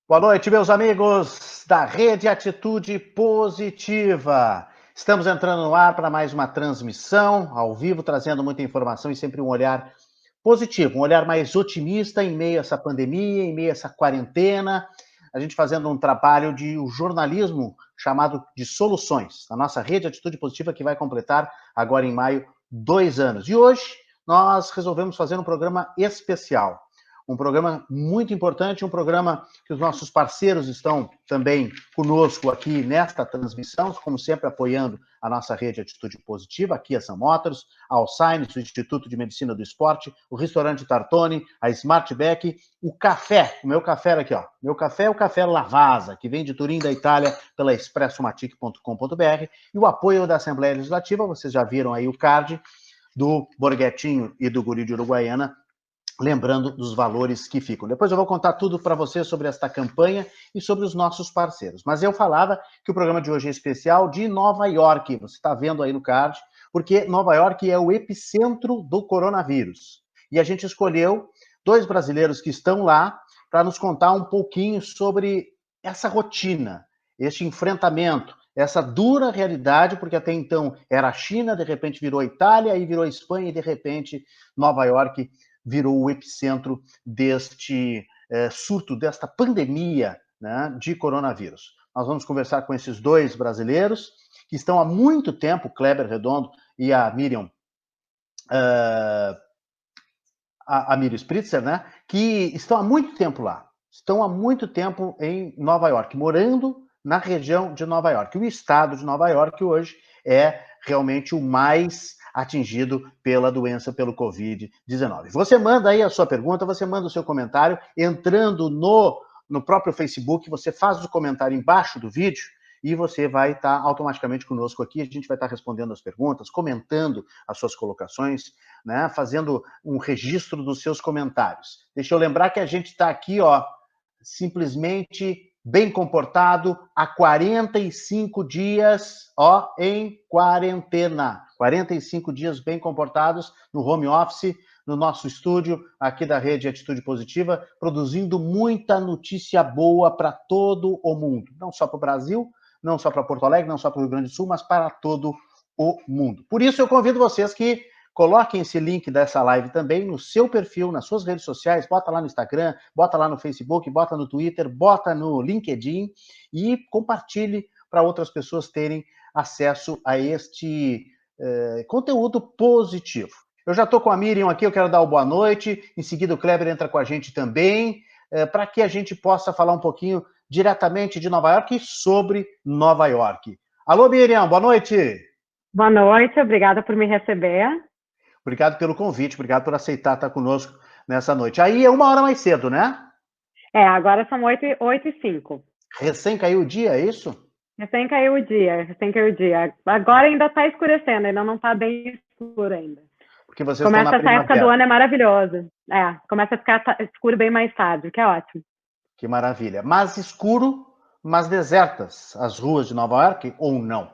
Boa noite, meus amigos da Rede Atitude Positiva. Estamos entrando no ar para mais uma transmissão ao vivo, trazendo muita informação e sempre um olhar positivo, um olhar mais otimista em meio a essa pandemia, em meio a essa quarentena. A gente fazendo um trabalho de jornalismo chamado de soluções, na nossa Rede Atitude Positiva, que vai completar agora em maio 2 anos. E hoje nós resolvemos fazer um programa especial. Um programa muito importante, um programa que os nossos parceiros estão também conosco aqui nesta transmissão, como sempre apoiando a nossa rede Atitude Positiva, aqui a Sun Motors, a Alzheimer, o Instituto de Medicina do Esporte, o Restaurante Tartone, a Smartback, o café, o meu café aqui, ó. Meu café é o Café Lavazza, que vem de Turim, da Itália, pela expressomatic.com.br, e o apoio da Assembleia Legislativa, vocês já viram aí o card do Borghettino e do Guri de Uruguaiana, lembrando dos valores que ficam. Depois eu vou contar tudo para você sobre esta campanha e sobre os nossos parceiros. Mas eu falava que o programa de hoje é especial de Nova York. Você está vendo aí no card, porque Nova York é o epicentro do coronavírus. E a gente escolheu 2 brasileiros que estão lá para nos contar um pouquinho sobre essa rotina, este enfrentamento, essa dura realidade, porque até então era a China, de repente virou a Itália, aí virou a Espanha e de repente Nova York virou o epicentro deste surto, desta pandemia, né, de coronavírus. Nós vamos conversar com esses 2 brasileiros que estão há muito tempo, Kleber Redondo e a Miriam, a Miriam Spritzer, né, que estão há muito tempo lá, estão há muito tempo em Nova York, morando na região de Nova York. O estado de Nova York hoje é realmente o mais atingido pela doença, pelo Covid-19. Você manda aí a sua pergunta, você manda o seu comentário, entrando no próprio Facebook, você faz o comentário embaixo do vídeo e você vai estar automaticamente conosco aqui, a gente vai estar respondendo as perguntas, comentando as suas colocações, né, fazendo um registro dos seus comentários. Deixa eu lembrar que a gente está aqui, ó, simplesmente bem comportado há 45 dias, ó, em quarentena. 45 dias bem comportados no home office, no nosso estúdio aqui da Rede Atitude Positiva, produzindo muita notícia boa para todo o mundo. Não só para o Brasil, não só para Porto Alegre, não só para o Rio Grande do Sul, mas para todo o mundo. Por isso eu convido vocês que coloquem esse link dessa live também no seu perfil, nas suas redes sociais, bota lá no Instagram, bota lá no Facebook, bota no Twitter, bota no LinkedIn e compartilhe para outras pessoas terem acesso a este conteúdo positivo. Eu já estou com a Miriam aqui, eu quero dar o boa noite, em seguida o Kleber entra com a gente também, para que a gente possa falar um pouquinho diretamente de Nova York e sobre Nova York. Alô, Miriam, boa noite! Boa noite, obrigada por me receber. Obrigado pelo convite, obrigado por aceitar estar conosco nessa noite. Aí é 1 hora mais cedo, né? Agora são 8h05. Recém caiu o dia, é isso? Recém caiu o dia, recém caiu o dia. Agora ainda está escurecendo, ainda não está bem escuro ainda. Porque vocês estão na Começa essa época do primavera. ano, é maravilhoso. Começa a ficar escuro bem mais tarde, o que é ótimo. Que maravilha. Mas escuro, mas desertas as ruas de Nova York ou não?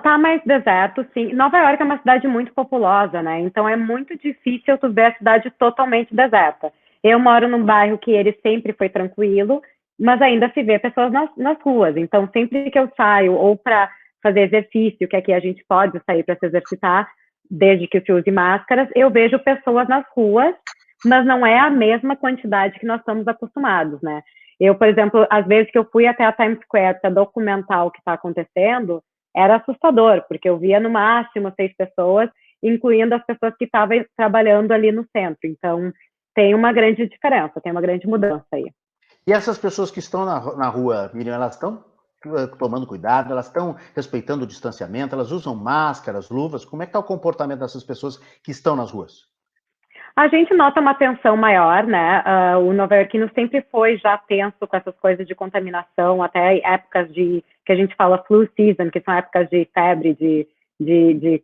Tá mais deserto, sim. Nova York é uma cidade muito populosa, né? Então é muito difícil tu ver a cidade totalmente deserta. Eu moro num bairro que ele sempre foi tranquilo, mas ainda se vê pessoas nas ruas. Então, sempre que eu saio ou para fazer exercício, que aqui a gente pode sair para se exercitar, desde que se use máscaras, eu vejo pessoas nas ruas, mas não é a mesma quantidade que nós estamos acostumados, né? Eu, por exemplo, às vezes que eu fui até a Times Square para documentar o que está acontecendo, era assustador, porque eu via no máximo 6 pessoas, incluindo as pessoas que estavam trabalhando ali no centro. Então, tem uma grande diferença, tem uma grande mudança aí. E essas pessoas que estão na rua, Miriam, elas estão tomando cuidado, elas estão respeitando o distanciamento, elas usam máscaras, luvas? Como é que está o comportamento dessas pessoas que estão nas ruas? A gente nota uma tensão maior, né? O nova-iorquino sempre foi já tenso com essas coisas de contaminação, até épocas de que a gente fala flu season, que são épocas de febre, de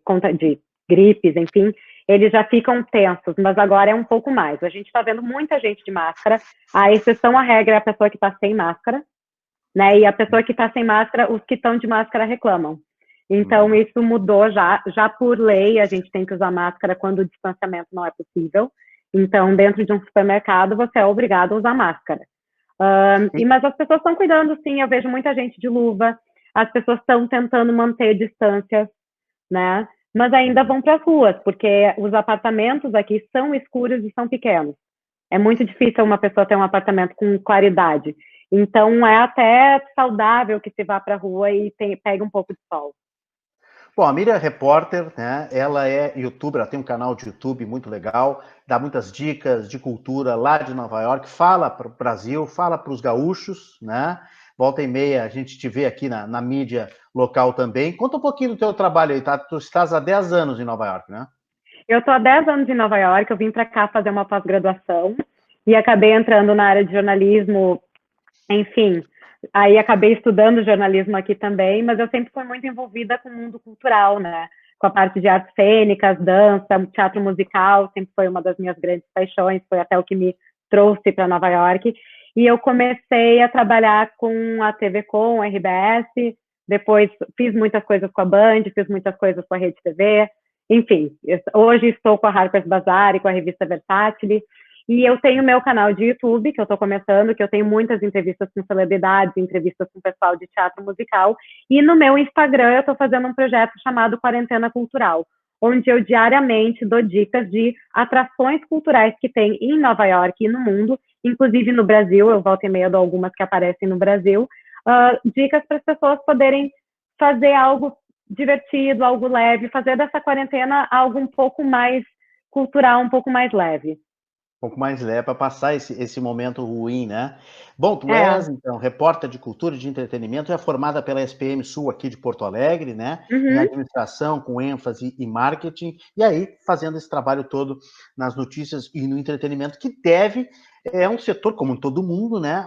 gripes, enfim, eles já ficam tensos, mas agora é um pouco mais. A gente está vendo muita gente de máscara, a exceção à regra é a pessoa que está sem máscara, né? E a pessoa que está sem máscara, os que estão de máscara reclamam. Então, isso mudou já por lei, a gente tem que usar máscara quando o distanciamento não é possível. Então, dentro de um supermercado, você é obrigado a usar máscara. Mas as pessoas estão cuidando, sim, eu vejo muita gente de luva, as pessoas estão tentando manter distâncias, né? Mas ainda vão para as ruas, porque os apartamentos aqui são escuros e são pequenos. É muito difícil uma pessoa ter um apartamento com claridade. Então, é até saudável que se vá para a rua e pegue um pouco de sol. Bom, a Miriam é repórter, né? Ela é youtuber, ela tem um canal de YouTube muito legal, dá muitas dicas de cultura lá de Nova York, fala para o Brasil, fala para os gaúchos, né? Volta e meia a gente te vê aqui na mídia local também. Conta um pouquinho do teu trabalho aí, tá? Tu estás há 10 anos em Nova York, né? Eu estou há 10 anos em Nova York, eu vim para cá fazer uma pós-graduação e acabei entrando na área de jornalismo, enfim, aí acabei estudando jornalismo aqui também, mas eu sempre fui muito envolvida com o mundo cultural, né? Com a parte de artes cênicas, dança, teatro musical, sempre foi uma das minhas grandes paixões, foi até o que me trouxe para Nova York. E eu comecei a trabalhar com a TV Com, a RBS, depois fiz muitas coisas com a Band, fiz muitas coisas com a Rede TV, enfim, hoje estou com a Harper's Bazaar e com a revista Versátil, e eu tenho meu canal de YouTube, que eu estou começando, que eu tenho muitas entrevistas com celebridades, entrevistas com pessoal de teatro musical. E no meu Instagram eu estou fazendo um projeto chamado Quarentena Cultural, onde eu diariamente dou dicas de atrações culturais que tem em Nova York e no mundo, inclusive no Brasil, eu volto e meia dou algumas que aparecem no Brasil, dicas para as pessoas poderem fazer algo divertido, algo leve, fazer dessa quarentena algo um pouco mais cultural, um pouco mais leve. Um pouco mais leve para passar esse momento ruim, né? Bom, tu É. és, então, repórter de cultura e de entretenimento, é formada pela SPM Sul aqui de Porto Alegre, né? Em Uhum. administração, com ênfase em marketing, e aí fazendo esse trabalho todo nas notícias e no entretenimento, que é um setor, como todo mundo, né?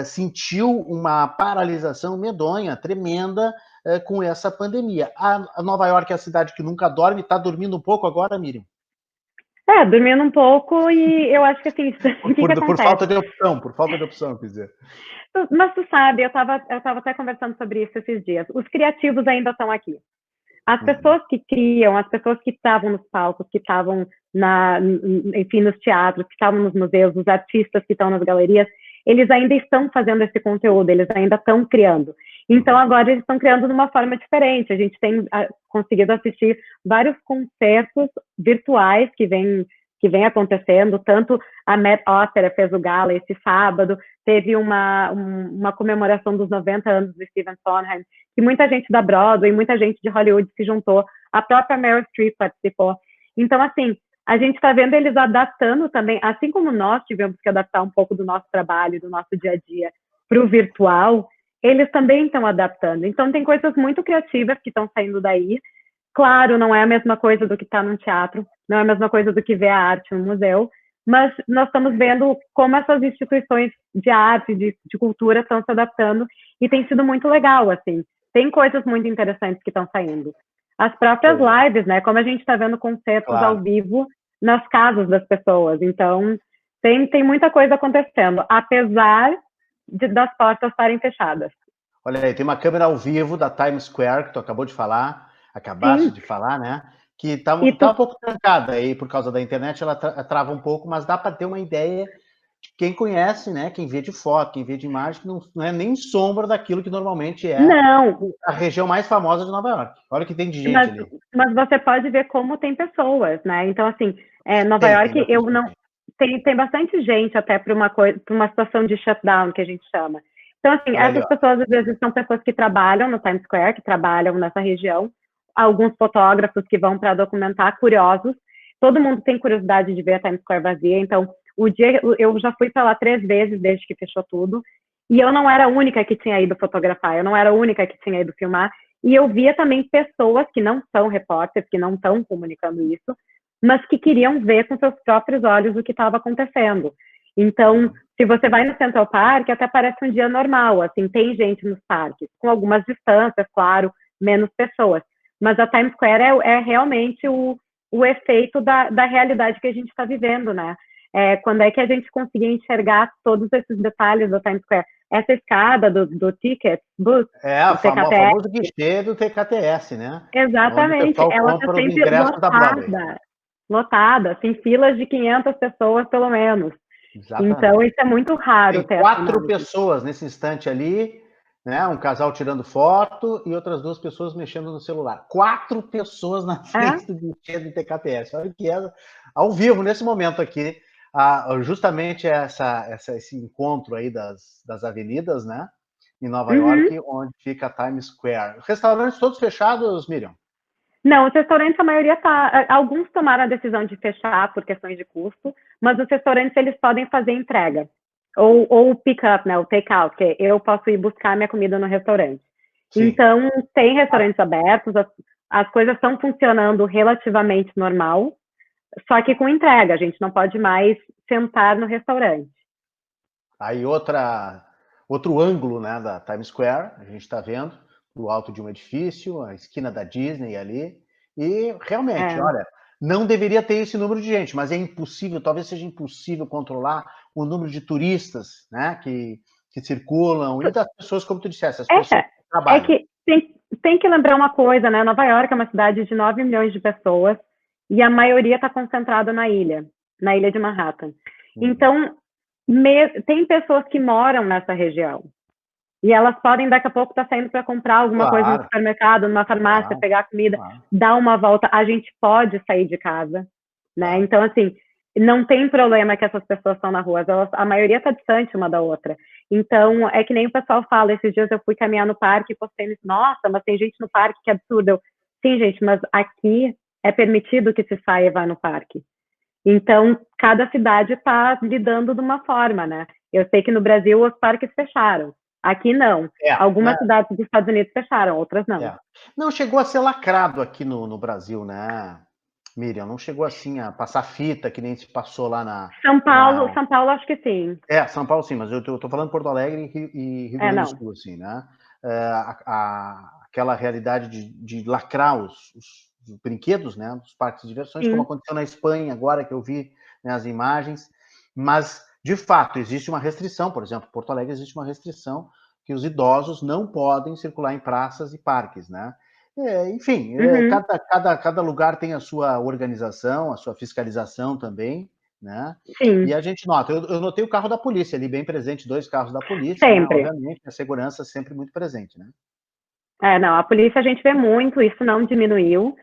Sentiu uma paralisação medonha, tremenda, com essa pandemia. A Nova York é a cidade que nunca dorme, está dormindo um pouco agora, Miriam? Dormindo um pouco e eu acho que assim, o que Por acontece? falta de opção, quer dizer. Mas tu sabe, eu tava até conversando sobre isso esses dias. Os criativos ainda estão aqui. As Uhum. pessoas que criam, as pessoas que estavam nos palcos, que estavam enfim, nos teatros, que estavam nos museus, os artistas que estão nas galerias, eles ainda estão fazendo esse conteúdo, eles ainda estão criando. Então, agora eles estão criando de uma forma diferente. A gente tem conseguido assistir vários concertos virtuais que vem acontecendo, tanto a Met Opera fez o gala esse sábado, teve uma comemoração dos 90 anos do Stephen Sondheim, que muita gente da Broadway, muita gente de Hollywood se juntou, a própria Meryl Streep participou. Então, assim, a gente está vendo eles adaptando também, assim como nós tivemos que adaptar um pouco do nosso trabalho, do nosso dia a dia para o virtual, eles também estão adaptando. Então, tem coisas muito criativas que estão saindo daí. Claro, não é a mesma coisa do que estar num teatro, não é a mesma coisa do que ver a arte no museu, mas nós estamos vendo como essas instituições de arte, de cultura estão se adaptando e tem sido muito legal, assim. Tem coisas muito interessantes que estão saindo. As próprias lives, né? Como a gente está vendo concertos ao Claro. vivo nas casas das pessoas. Então, tem muita coisa acontecendo, apesar das portas estarem fechadas. Olha aí, tem uma câmera ao vivo da Times Square, que tu acabaste Sim, de falar, né? Que tá e um tu pouco trancada aí por causa da internet, ela trava um pouco, mas dá para ter uma ideia de quem conhece, né? Quem vê de foto, quem vê de imagem, que não é nem sombra daquilo que normalmente é não, a região mais famosa de Nova York. Olha o que tem de gente mas, ali. mas você pode ver como tem pessoas, né? Então, assim, Nova Tem York, eu bastante não. gente. Tem bastante gente até para uma coisa, para uma situação de shutdown que a gente chama. Então, assim, Olha ali, essas ó. pessoas às vezes são pessoas que trabalham no Times Square, que trabalham nessa região, alguns fotógrafos que vão para documentar, curiosos. Todo mundo tem curiosidade de ver a Times Square vazia, então o dia eu já fui para lá 3 vezes desde que fechou tudo, e eu não era a única que tinha ido fotografar, eu não era a única que tinha ido filmar, e eu via também pessoas que não são repórteres, que não estão comunicando isso, mas que queriam ver com seus próprios olhos o que estava acontecendo. Então, se você vai no Central Park, até parece um dia normal, assim, tem gente nos parques, com algumas distâncias, claro, menos pessoas. Mas a Times Square é realmente o efeito da realidade que a gente está vivendo, né? Quando é que a gente conseguia enxergar todos esses detalhes da Times Square? Essa escada do ticket, booth, É, do o TKTS, famoso guichê do TKTS, né? Onde o exatamente, pessoal ela está compra os sempre ingressos da Broadway. lotada, assim, filas de 500 pessoas, pelo menos. Então, Exatamente. isso é muito raro Tem ter essa 4 análise. pessoas nesse instante ali, né? Um casal tirando foto e outras 2 pessoas mexendo no celular. 4 pessoas na É? frente do guichê do TKPS. Olha que é ao vivo, nesse momento aqui, justamente esse encontro aí das avenidas, né? Em Nova Uhum. York, onde fica a Times Square. Restaurantes todos fechados, Miriam? Não, os restaurantes, a maioria tá. Alguns tomaram a decisão de fechar por questões de custo, mas os restaurantes eles podem fazer entrega. Ou o pick-up, né? O take-out, que eu posso ir buscar minha comida no restaurante. Sim. Então, tem restaurantes abertos, as coisas estão funcionando relativamente normal, só que com entrega, a gente não pode mais sentar no restaurante. Aí outro ângulo, né, da Times Square, a gente está vendo, do alto de um edifício, a esquina da Disney ali, e realmente, É. olha, não deveria ter esse número de gente, mas é impossível, talvez seja impossível controlar o número de turistas, né, que circulam, e das pessoas, como tu disseste, as pessoas que É trabalham. que tem que lembrar uma coisa, né? Nova York é uma cidade de 9 milhões de pessoas e a maioria está concentrada na ilha de Manhattan. Uhum. Então, tem pessoas que moram nessa região e elas podem daqui a pouco estar saindo para comprar alguma coisa no Claro, supermercado, numa farmácia, claro, pegar comida, claro, dar uma volta. A gente pode sair de casa, né? claro. Então, assim, não tem problema que essas pessoas estão na rua, a maioria está distante uma da outra. Então, é que nem o pessoal fala, esses dias eu fui caminhar no parque e postei, nossa, mas tem gente no parque, que absurdo. Sim, gente, mas aqui é permitido que se saia e vá no parque. Então, cada cidade está lidando de uma forma, né? Eu sei que no Brasil os parques fecharam, aqui não. Né, Algumas cidades dos Estados Unidos fecharam, outras não. é. Não chegou a ser lacrado aqui no Brasil, né, Miriam? Não chegou assim a passar fita que nem se passou lá na São Paulo acho que sim. São Paulo sim, mas eu tô falando Porto Alegre e Rio É, Grande do não. Sul, assim, né? Aquela realidade de lacrar os brinquedos, né? Dos parques de diversões, como Sim. aconteceu na Espanha agora que eu vi, né, as imagens. Mas, de fato, existe uma restrição, por exemplo, em Porto Alegre existe uma restrição que os idosos não podem circular em praças e parques, né? Enfim, Uhum. cada lugar tem a sua organização, a sua fiscalização também, né? E Sim, a gente nota, eu notei o carro da polícia ali bem presente, 2 carros da polícia, né? sempre. Obviamente, a segurança sempre muito presente, né? É, não, a polícia a gente vê muito, isso não diminuiu.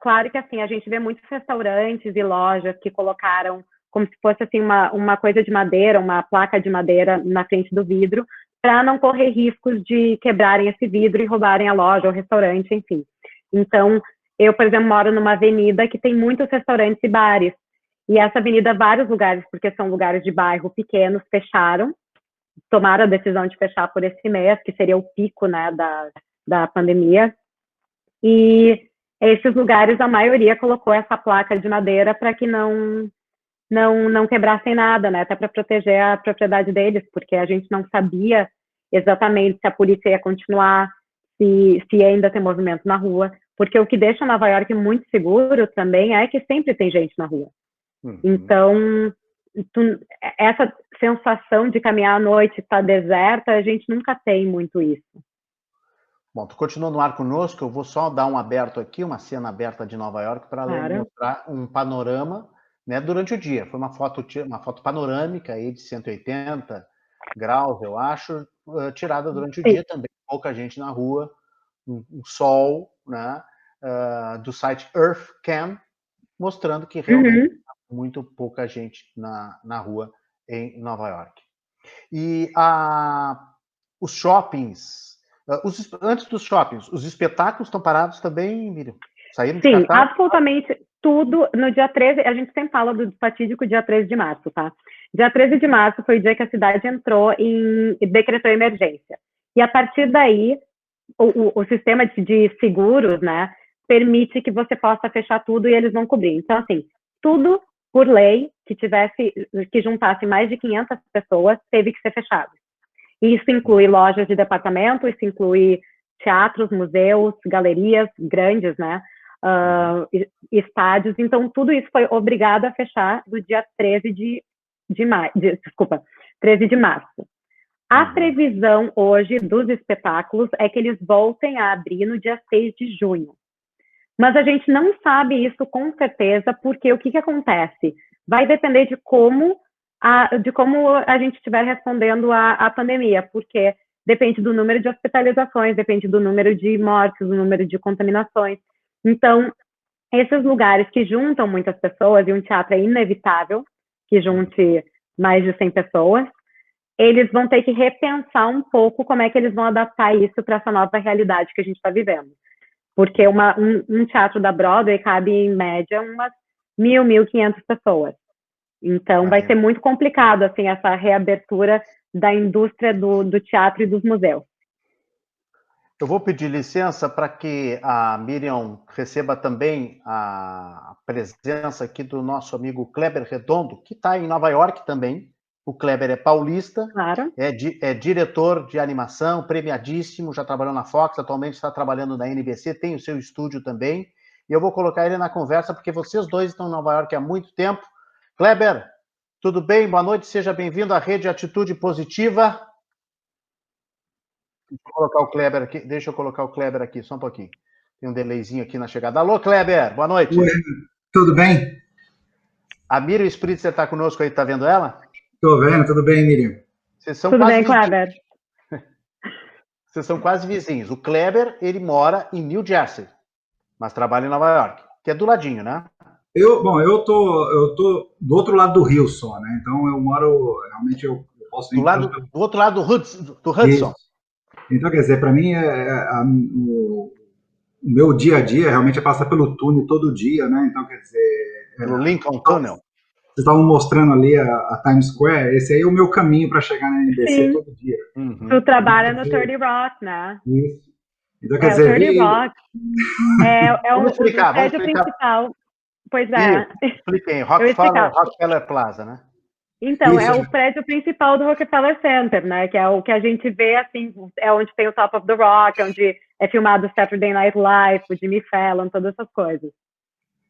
Claro que assim, a gente vê muitos restaurantes e lojas que colocaram como se fosse assim uma coisa de madeira, uma placa de madeira na frente do vidro, para não correr riscos de quebrarem esse vidro e roubarem a loja, o restaurante, enfim. Então, eu, por exemplo, moro numa avenida que tem muitos restaurantes e bares. E essa avenida, vários lugares, porque são lugares de bairro pequenos, fecharam, tomaram a decisão de fechar por esse mês, que seria o pico, né, da pandemia. E esses lugares, a maioria colocou essa placa de madeira para que não quebrassem nada, né, até para proteger a propriedade deles, porque a gente não sabia exatamente se a polícia ia continuar, se ainda tem movimento na rua, porque o que deixa Nova York muito seguro também é que sempre tem gente na rua. Uhum. Então, essa sensação de caminhar à noite e estar deserta, a gente nunca tem muito isso. Bom, tu continua no ar conosco, eu vou só dar um aberto aqui, uma cena aberta de Nova York para Claro. mostrar um panorama, né, durante o dia. Foi uma foto panorâmica aí de 180 graus, eu acho, tirada durante o Sim. dia também, pouca gente na rua, um sol, né, do site EarthCam, mostrando que realmente Uhum. muito pouca gente na rua em Nova York. E os shoppings, antes dos shoppings, os espetáculos estão parados também, Miriam? Saíram de Sim, cartaz? absolutamente tudo. No dia 13, a gente sempre fala do fatídico dia 13 de março, tá? Dia 13 de março foi o dia que a cidade entrou em decretou emergência. E a partir daí, o sistema de seguros, né, permite que você possa fechar tudo e eles vão cobrir. Então, assim, tudo por lei que juntasse mais de 500 pessoas, teve que ser fechado. Isso inclui lojas de departamento, isso inclui teatros, museus, galerias grandes, né? Estádios. Então, tudo isso foi obrigado a fechar no dia 13 13 de março. A previsão hoje dos espetáculos é que eles voltem a abrir no dia 6 de junho. Mas a gente não sabe isso com certeza, porque o que acontece? Vai depender de como de como a gente estiver respondendo à pandemia, porque depende do número de hospitalizações, depende do número de mortes, do número de contaminações. Então, esses lugares que juntam muitas pessoas, e um teatro é inevitável que junte mais de 100 pessoas, eles vão ter que repensar um pouco como é que eles vão adaptar isso para essa nova realidade que a gente está vivendo. Porque um teatro da Broadway cabe, em média, umas 1.000, 1.500 pessoas. Então, vai ser muito complicado, assim, essa reabertura da indústria do teatro e dos museus. Eu vou pedir licença para que a Miriam receba também a presença aqui do nosso amigo Kleber Redondo, que está em Nova York também. O Kleber é paulista, claro. é diretor de animação, premiadíssimo, já trabalhou na Fox, atualmente está trabalhando na NBC, tem o seu estúdio também. E eu vou colocar ele na conversa, porque vocês dois estão em Nova York há muito tempo. Kleber, tudo bem? Boa noite, seja bem-vindo à Rede Atitude Positiva. Deixa eu colocar o Kleber aqui, só um pouquinho. Tem um delayzinho aqui na chegada. Alô, Kleber, boa noite. Oi, tudo bem? A Miriam Spritzer está conosco aí, tá vendo ela? Estou vendo, tudo bem, Miriam? Vocês são tudo quase bem, Kleber? Vocês são quase vizinhos. O Kleber, ele mora em New Jersey, mas trabalha em Nova York, que é do ladinho, né? Eu tô do outro lado do rio só, né? Então eu moro, realmente eu posso ir do outro lado do Hudson. Isso. Então, quer dizer, para mim, o meu dia a dia realmente é passar pelo túnel todo dia, né? Então, quer dizer... Pelo Lincoln Tunnel. Vocês estavam mostrando ali a Times Square, esse aí é o meu caminho para chegar na NBC todo dia. Tu trabalha no 30 Rock, né? Isso. Então, quer dizer... O 30 Rock é o prédio principal. Pois é. Expliquem, Rockefeller Plaza, né? Então, é o prédio principal do Rockefeller Center, né? Que é o que a gente vê, assim, é onde tem o Top of the Rock, onde é filmado o Saturday Night Live, o Jimmy Fallon, todas essas coisas.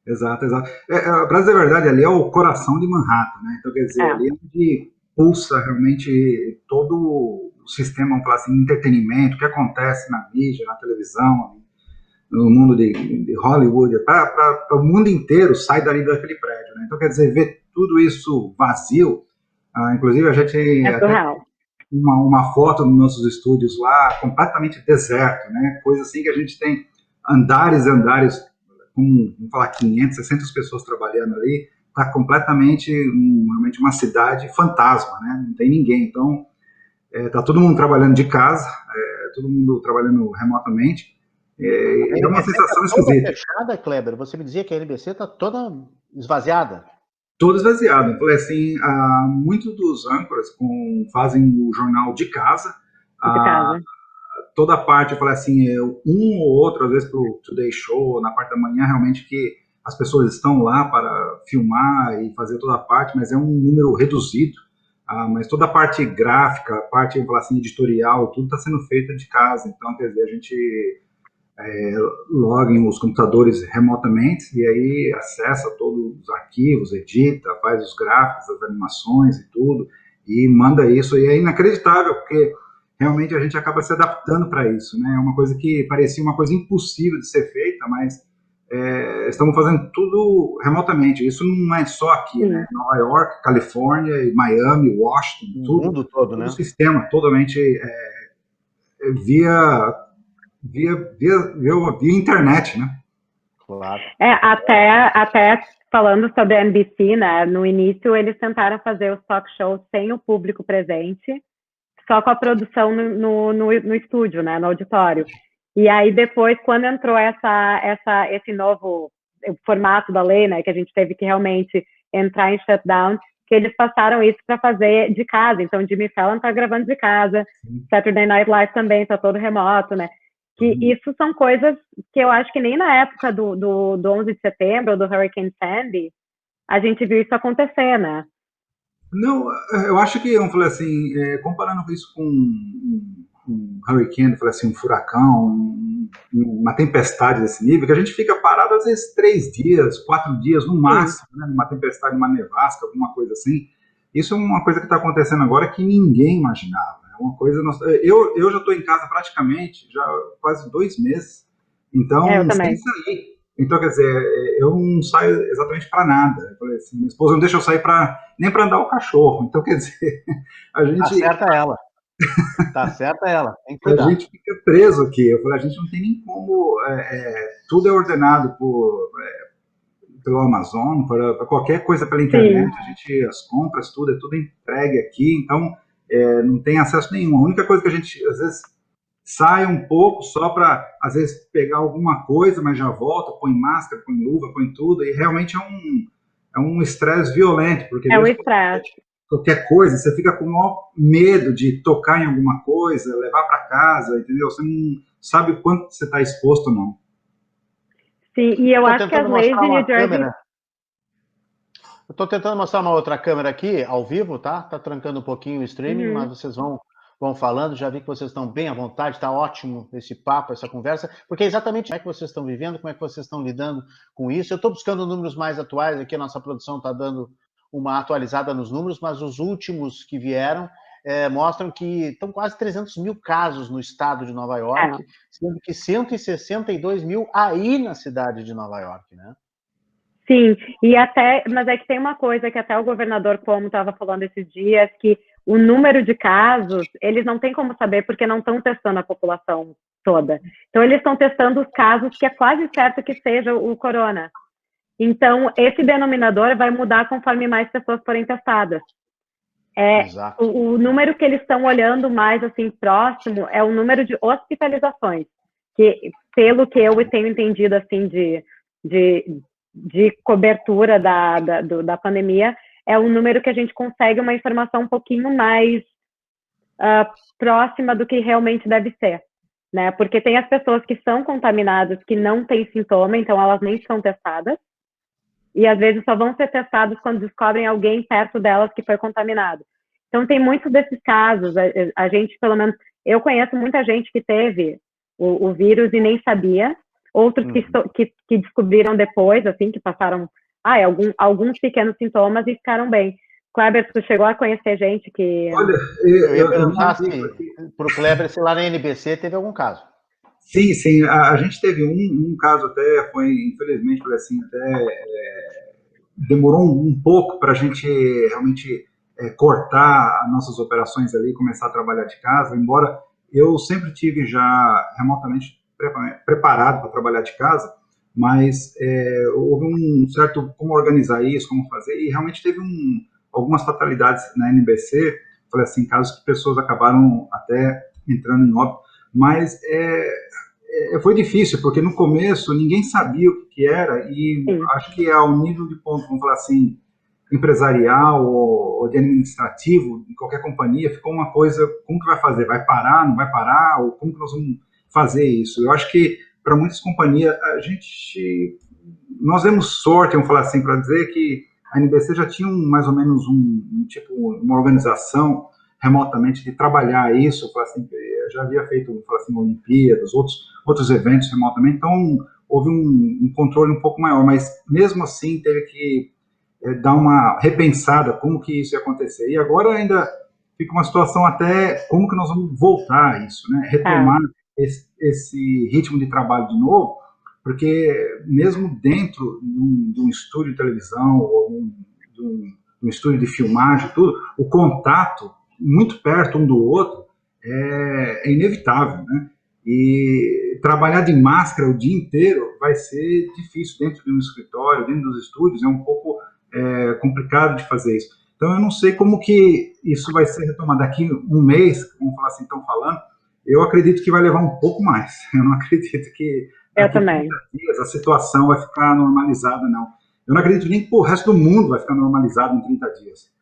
Exato. Para dizer a verdade, ali é o coração de Manhattan, né? Então, quer dizer, ali é onde pulsa realmente todo o sistema, vamos falar assim, de entretenimento, o que acontece na mídia, na televisão, no mundo de Hollywood, para o mundo inteiro sai dali daquele prédio, né? Então, quer dizer, ver tudo isso vazio, inclusive a gente até uma foto nos nossos estúdios lá, completamente deserto, né? Coisa assim que a gente tem andares e andares, com, vamos falar, 500, 600 pessoas trabalhando ali, está completamente, realmente uma cidade fantasma, né? Não tem ninguém, então está todo mundo trabalhando de casa, todo mundo trabalhando remotamente, é uma sensação esquisita. Fechada, Kleber? Você me dizia que a NBC está toda esvaziada. Toda esvaziada. Eu falei assim, muitos dos âncoras fazem o jornal de casa. Toda a parte, eu falei assim, um ou outro, às vezes para o Today Show, na parte da manhã, realmente que as pessoas estão lá para filmar e fazer toda a parte, mas é um número reduzido. Mas toda a parte gráfica, a parte, eu falar assim, editorial, tudo está sendo feita de casa. Então, quer dizer, a gente loga os computadores remotamente e aí acessa todos os arquivos, edita, faz os gráficos, as animações e tudo, e manda isso, e é inacreditável, porque realmente a gente acaba se adaptando para isso, né? É uma coisa que parecia uma coisa impossível de ser feita, mas estamos fazendo tudo remotamente. Isso não é só aqui, né? Nova York, Califórnia, Miami, Washington, tudo, mundo todo, né? O sistema totalmente via internet, né? Claro. Até falando sobre a NBC, né? No início eles tentaram fazer os talk shows sem o público presente, só com a produção no estúdio, né? No auditório. E aí depois, quando entrou esse novo formato da lei, né? Que a gente teve que realmente entrar em shutdown, que eles passaram isso para fazer de casa. Então, Jimmy Fallon tá gravando de casa, Saturday Night Live também tá todo remoto, né? Que isso são coisas que eu acho que nem na época do 11 de setembro ou do Hurricane Sandy a gente viu isso acontecer, né? Não, eu acho que, vamos falar assim, comparando isso com um hurricane, falar assim, um furacão, uma tempestade desse nível, que a gente fica parado às vezes 3 dias, 4 dias no máximo, né, numa tempestade, uma nevasca, alguma coisa assim. Isso é uma coisa que está acontecendo agora que ninguém imaginava. É uma coisa. Eu já estou em casa praticamente já quase 2 meses, então sem sair. Então, quer dizer, eu não saio exatamente para nada. Eu falei assim, minha esposa não deixa eu sair nem para andar o cachorro. Então, quer dizer, a Tá gente, certa ela. Tá certa ela. Tem que a cuidar. gente fica preso aqui. Eu falei, a gente não tem nem como. Tudo é ordenado pelo Amazon, para qualquer coisa pela Sim, internet. As compras, tudo, é tudo entregue aqui. Então, não tem acesso nenhum. A única coisa que a gente, às vezes, sai um pouco só para, às vezes, pegar alguma coisa, mas já volta, põe máscara, põe luva, põe tudo, e realmente é um estresse violento, porque é um mesmo estresse. qualquer coisa, você fica com o maior medo de tocar em alguma coisa, levar para casa, entendeu? Você não sabe o quanto você está exposto ou não. Sim, e eu Estou acho que as tentando leis mostrar de New uma Jersey. câmera. Estou tentando mostrar uma outra câmera aqui, ao vivo, tá? Tá trancando um pouquinho o streaming, mas Uhum. vocês vão falando. Já vi que vocês estão bem à vontade, tá ótimo esse papo, essa conversa, porque é exatamente como é que vocês estão vivendo, como é que vocês estão lidando com isso. Eu estou buscando números mais atuais aqui, a nossa produção está dando uma atualizada nos números, mas os últimos que vieram mostram que estão quase 300 mil casos no estado de Nova É. York, sendo que 162 mil aí na cidade de Nova York, né? Sim, mas é que tem uma coisa que até o governador Cuomo estava falando esses dias, que o número de casos, eles não têm como saber porque não estão testando a população toda. Então, eles estão testando os casos que é quase certo que seja o corona. Então, esse denominador vai mudar conforme mais pessoas forem testadas. Exato. O número que eles estão olhando mais, assim, próximo, é o número de hospitalizações, que, pelo que eu tenho entendido, assim, de cobertura da pandemia, é um número que a gente consegue uma informação um pouquinho mais próxima do que realmente deve ser, né? Porque tem as pessoas que são contaminadas, que não têm sintoma, então elas nem são testadas, e às vezes só vão ser testadas quando descobrem alguém perto delas que foi contaminado. Então tem muitos desses casos, a gente, pelo menos, eu conheço muita gente que teve o vírus e nem sabia, outros que descobriram depois, assim, que passaram alguns pequenos sintomas e ficaram bem. Kleber, tu chegou a conhecer gente que... Olha, Eu ia eu não perguntar vi isso se aqui. para o Kleber, se lá na NBC teve algum caso. Sim, sim, a gente teve um caso até, foi, infelizmente, foi assim, até demorou um pouco para a gente realmente cortar as nossas operações ali, começar a trabalhar de casa, embora eu sempre tive já remotamente preparado para trabalhar de casa, mas houve um certo como organizar isso, como fazer, e realmente teve algumas fatalidades na NBC, falei assim, casos que pessoas acabaram até entrando em óbito, mas foi difícil, porque no começo ninguém sabia o que era, e Sim, acho que ao nível de ponto, vamos falar assim, empresarial ou de administrativo, em qualquer companhia, ficou uma coisa, como que vai fazer? Vai parar, não vai parar? Ou como que nós vamos fazer isso? Eu acho que para muitas companhias, nós demos sorte, vamos falar assim, para dizer que a NBC já tinha mais ou menos tipo, uma organização remotamente de trabalhar isso, assim, já havia feito, assim, Olimpíadas, outros eventos remotamente, então houve um controle um pouco maior, mas mesmo assim teve que dar uma repensada como que isso ia acontecer. E agora ainda fica uma situação até como que nós vamos voltar a isso, né? Retomar esse ritmo de trabalho de novo, porque mesmo dentro de um estúdio de televisão ou de um estúdio de filmagem, tudo, o contato muito perto um do outro é inevitável, né? E trabalhar de máscara o dia inteiro vai ser difícil dentro de um escritório, dentro dos estúdios, é um pouco complicado de fazer isso. Então eu não sei como que isso vai ser retomado daqui um mês, vamos falar assim, estão falando. Eu acredito que vai levar um pouco mais. Eu não acredito que eu daqui 30 também. dias a situação vai ficar normalizada, não. Eu não acredito nem que o resto do mundo vai ficar normalizado em 30 dias.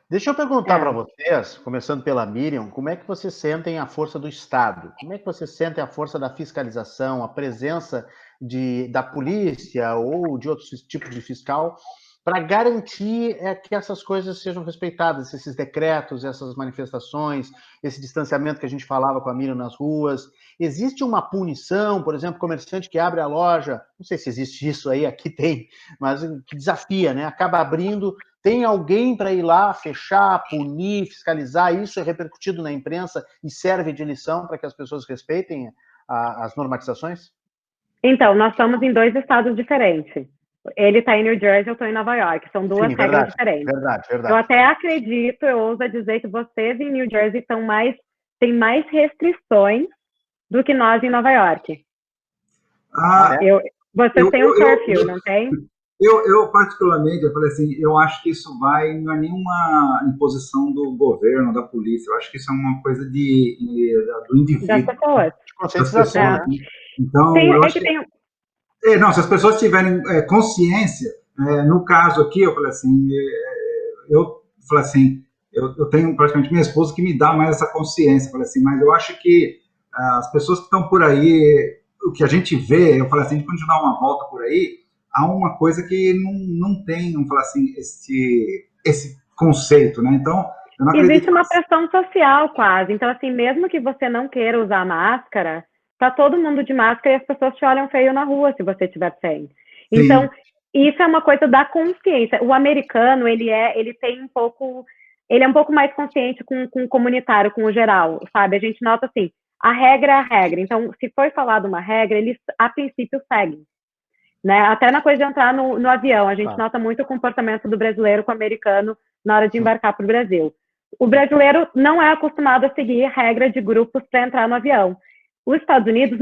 Deixa eu perguntar para vocês, começando pela Miriam, como é que vocês sentem a força do Estado? Como é que vocês sentem a força da fiscalização, a presença da polícia ou de outros tipos de fiscal para garantir que essas coisas sejam respeitadas, esses decretos, essas manifestações, esse distanciamento que a gente falava com a Miriam nas ruas? Existe uma punição, por exemplo, comerciante que abre a loja, não sei se existe isso aí, aqui tem, mas que desafia, né? Acaba abrindo, tem alguém para ir lá, fechar, punir, fiscalizar? Isso é repercutido na imprensa e serve de lição para que as pessoas respeitem as normatizações? Então, nós estamos em 2 estados diferentes. Ele está em New Jersey, eu estou em Nova York. São 2 regras diferentes. Verdade. Eu até acredito, eu ouso dizer que vocês em New Jersey têm mais restrições do que nós em Nova York. Vocês têm um curfew, não tem? Eu particularmente, eu falei assim, eu acho que isso não é nenhuma imposição do governo, da polícia, eu acho que isso é uma coisa do indivíduo. Das pessoas. Das pessoas, né? Então, eu acho que... Não, se as pessoas tiverem consciência, no caso aqui, eu falei assim, eu tenho praticamente minha esposa que me dá mais essa consciência, eu falei assim, mas eu acho que as pessoas que estão por aí, o que a gente vê, eu falei assim, quando a gente dá uma volta por aí, há uma coisa que não tem, vamos falar assim, esse conceito, né? Então, eu não acredito... Existe uma pressão social quase. Então, assim, mesmo que você não queira usar máscara, tá todo mundo de máscara e as pessoas te olham feio na rua se você estiver sem. Então, isso é uma coisa da consciência. O americano, ele é um pouco mais consciente com o comunitário, com o geral, sabe? A gente nota assim, a regra é a regra. Então, se foi falado uma regra, eles a princípio seguem. Né? Até na coisa de entrar no avião, a gente nota muito o comportamento do brasileiro com o americano na hora de embarcar para o Brasil. O brasileiro não é acostumado a seguir regra de grupos para entrar no avião. Os Estados Unidos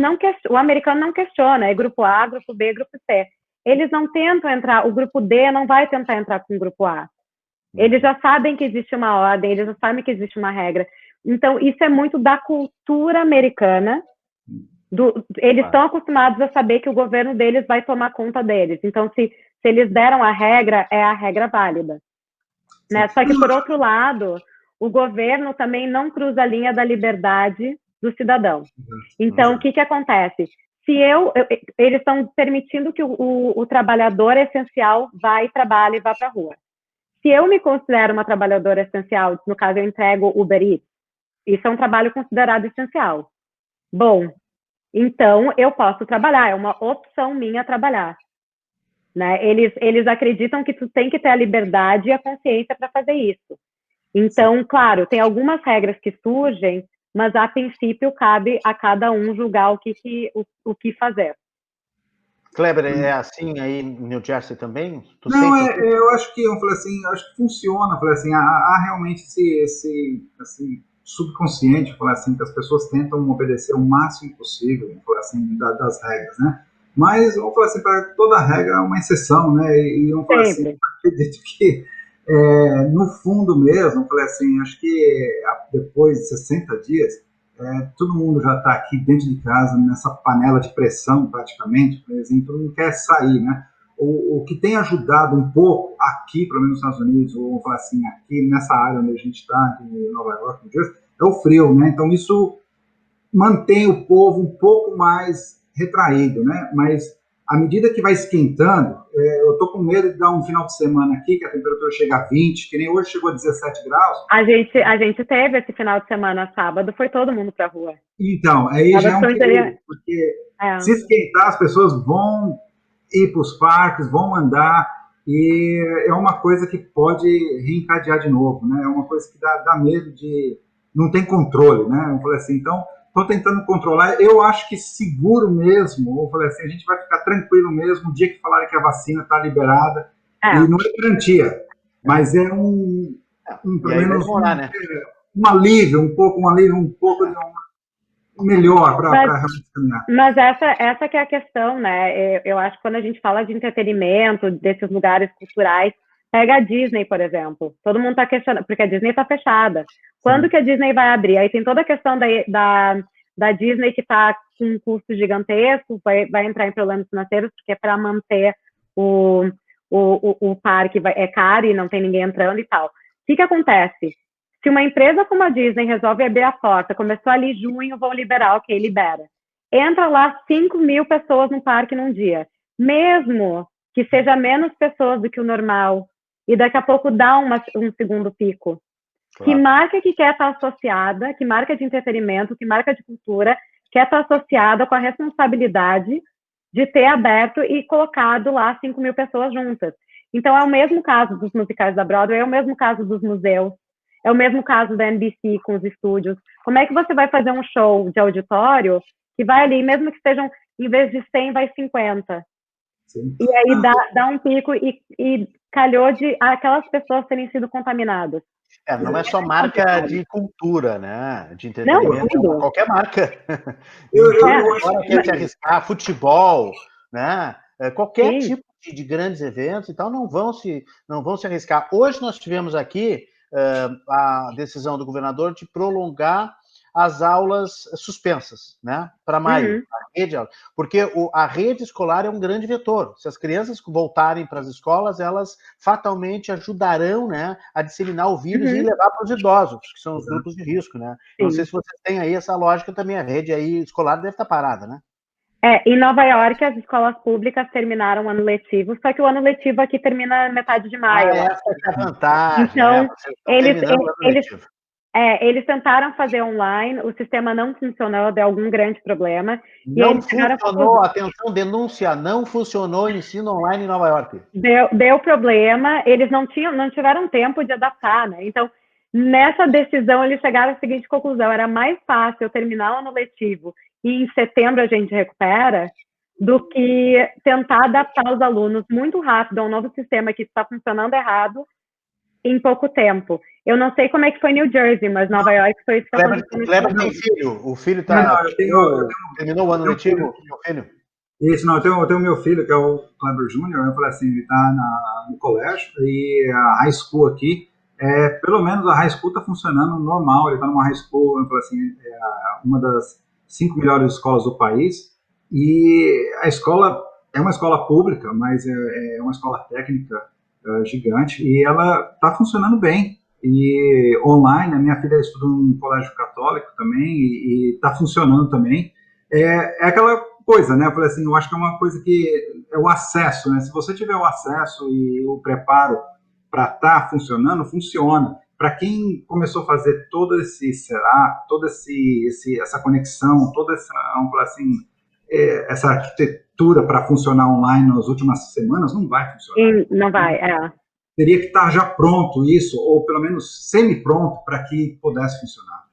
o americano não questiona, é grupo A, grupo B, grupo C. Eles não tentam entrar, o grupo D não vai tentar entrar com o grupo A. Eles já sabem que existe uma ordem, eles já sabem que existe uma regra. Então, isso é muito da cultura americana. Eles estão acostumados a saber que o governo deles vai tomar conta deles. Então, se eles deram a regra, é a regra válida. Né? Só que, por outro lado, o governo também não cruza a linha da liberdade do cidadão. Então, o que acontece? Eles estão permitindo que o trabalhador essencial vá e trabalhe e vá para a rua. Se eu me considero uma trabalhadora essencial, no caso, eu entrego Uber Eats, isso é um trabalho considerado essencial. Bom, então eu posso trabalhar, é uma opção minha trabalhar. Né? Eles acreditam que tu tem que ter a liberdade e a consciência para fazer isso. Então, claro, tem algumas regras que surgem, mas a princípio cabe a cada um julgar o que fazer. Kleber, é assim aí em New Jersey também? Eu acho que funciona. Eu falei assim, há realmente esse subconsciente, eu falei assim, que as pessoas tentam obedecer o máximo possível, eu falei assim, das regras, né? Mas eu falei assim, para toda regra há uma exceção, né? E eu falei assim, eu acredito que no fundo mesmo, eu falei assim, acho que depois de 60 dias, todo mundo já está aqui dentro de casa, nessa panela de pressão praticamente, por exemplo, todo mundo quer sair, né? O que tem ajudado um pouco aqui, pelo menos nos Estados Unidos, ou vamos falar assim, aqui nessa área onde a gente está, em Nova York, New Jersey, é o frio, né? Então isso mantém o povo um pouco mais retraído, né? Mas à medida que vai esquentando, eu estou com medo de dar um final de semana aqui, que a temperatura chega a 20, que nem hoje chegou a 17 graus. A gente teve esse final de semana, sábado, foi todo mundo pra rua. Então, aí já é um perigo, porque se esquentar, as pessoas vão ir para os parques, vão andar, e é uma coisa que pode reencadear de novo, né? É uma coisa que dá medo de... não tem controle, né? Eu falei assim, então... estou tentando controlar, eu acho que seguro mesmo, eu falei assim, a gente vai ficar tranquilo mesmo, o dia que falarem que a vacina está liberada, e não é garantia, mas é pelo menos um alívio, um pouco melhor para realmente caminhar. Mas essa que é a questão, né? Eu acho que quando a gente fala de entretenimento, desses lugares culturais, pega a Disney, por exemplo, todo mundo está questionando, porque a Disney está fechada. Quando que a Disney vai abrir? Aí tem toda a questão da Disney que está com um custo gigantesco, vai entrar em problemas financeiros, porque é para manter o parque é caro e não tem ninguém entrando e tal. O que acontece? Se uma empresa como a Disney resolve abrir a porta, começou ali em junho, vão liberar, ok, libera. Entra lá 5.000 pessoas no parque num dia. Mesmo que seja menos pessoas do que o normal, e daqui a pouco dá um segundo pico. Claro. Que marca que quer estar associada, que marca de entretenimento, que marca de cultura, quer estar associada com a responsabilidade de ter aberto e colocado lá 5.000 pessoas juntas. Então, é o mesmo caso dos musicais da Broadway, é o mesmo caso dos museus, é o mesmo caso da NBC com os estúdios. Como é que você vai fazer um show de auditório que vai ali, mesmo que sejam em vez de 100 vai 50. Sim. E aí dá um pico e calhou de aquelas pessoas terem sido contaminadas. Não é só marca de cultura, né? De Não, entretenimento, tudo. qualquer marca. Eu Quer se arriscar, futebol, né? Qualquer Sim. tipo de grandes eventos, então não vão se arriscar. Hoje nós tivemos aqui a decisão do governador de prolongar as aulas suspensas, né? Para maio. Porque a rede escolar é um grande vetor. Se as crianças voltarem para as escolas, elas fatalmente ajudarão, né, a disseminar o vírus e levar para os idosos, que são os grupos de risco, né? Não sei se vocês têm aí essa lógica também, a rede aí escolar deve estar parada, né? Em Nova York, as escolas públicas terminaram o ano letivo, só que o ano letivo aqui termina metade de maio. Essa é a vantagem, então, né? Vocês estão terminando o ano letivo. Eles tentaram fazer online, o sistema não funcionou, deu algum grande problema. Não funcionou, atenção, denúncia, não funcionou o ensino online em Nova York. Deu problema, eles não tiveram tempo de adaptar, né? Então, nessa decisão, eles chegaram à seguinte conclusão: era mais fácil eu terminar o ano letivo e em setembro a gente recupera, do que tentar adaptar os alunos muito rápido a um novo sistema que está funcionando errado em pouco tempo. Eu não sei como é que foi New Jersey, mas Nova York foi isso que aconteceu. Kleber tem filho. O filho terminou o ano letivo, meu filho? Isso, não, eu tenho meu filho, que é o Kleber Júnior. Eu falei assim, ele está no colégio, e a high school aqui, pelo menos a high school está funcionando normal. Ele está numa high school, eu falei assim, uma das 5 melhores escolas do país, e a escola é uma escola pública, mas é uma escola técnica gigante, e ela está funcionando bem. E online, a minha filha estuda num colégio católico também, e está funcionando também. É aquela coisa, né? Eu falei assim, eu acho que é uma coisa que é o acesso, né? Se você tiver o acesso e o preparo para estar funcionando, funciona. Para quem começou a fazer todo esse setup, toda essa conexão, toda essa, vamos falar assim, essa arquitetura para funcionar online nas últimas semanas, não vai funcionar. Não vai, Teria que estar já pronto isso, ou pelo menos semi-pronto, para que pudesse funcionar.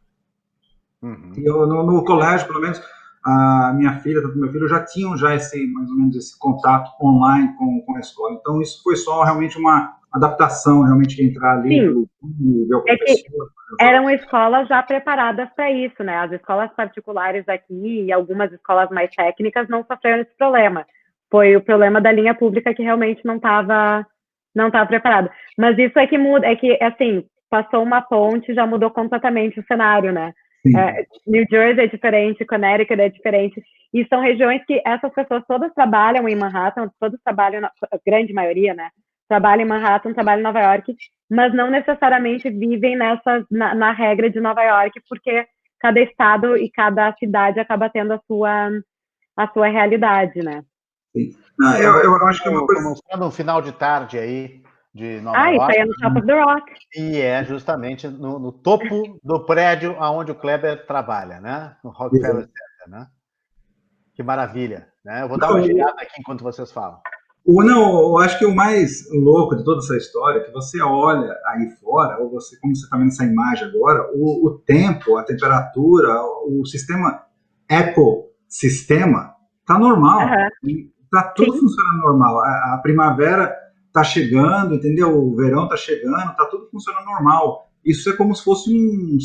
E eu, no colégio, pelo menos, a minha filha, tanto meu filho, já tinham mais ou menos esse contato online com a escola. Então, isso foi só realmente uma adaptação, realmente, de entrar ali no YouTube, ver o professor. Eram escolas já preparadas para isso, né? As escolas particulares aqui e algumas escolas mais técnicas não sofreram esse problema. Foi o problema da linha pública que realmente não estava preparada. Mas isso é que muda, assim, passou uma ponte, já mudou completamente o cenário, né? New Jersey é diferente, Connecticut é diferente, e são regiões que essas pessoas todas trabalham em Manhattan, todos trabalham, a grande maioria, né? Trabalha em Manhattan, trabalha em Nova York, mas não necessariamente vivem na regra de Nova York, porque cada estado e cada cidade acaba tendo a sua realidade, né? Sim. Não, eu acho que é uma coisa... Mostrando um final de tarde aí de Nova York. Isso aí é no Top of the Rock. E é justamente no topo do prédio onde o Kleber trabalha, né? No Rockefeller Center, né? Que maravilha, né? Eu vou dar uma girada aqui enquanto vocês falam. Eu acho que o mais louco de toda essa história é que você olha aí fora, ou você, como você está vendo essa imagem agora, o tempo, a temperatura, o sistema ecossistema está normal. Está tudo funcionando normal. A primavera está chegando, entendeu? O verão está chegando, está tudo funcionando normal. Isso é como se fosse um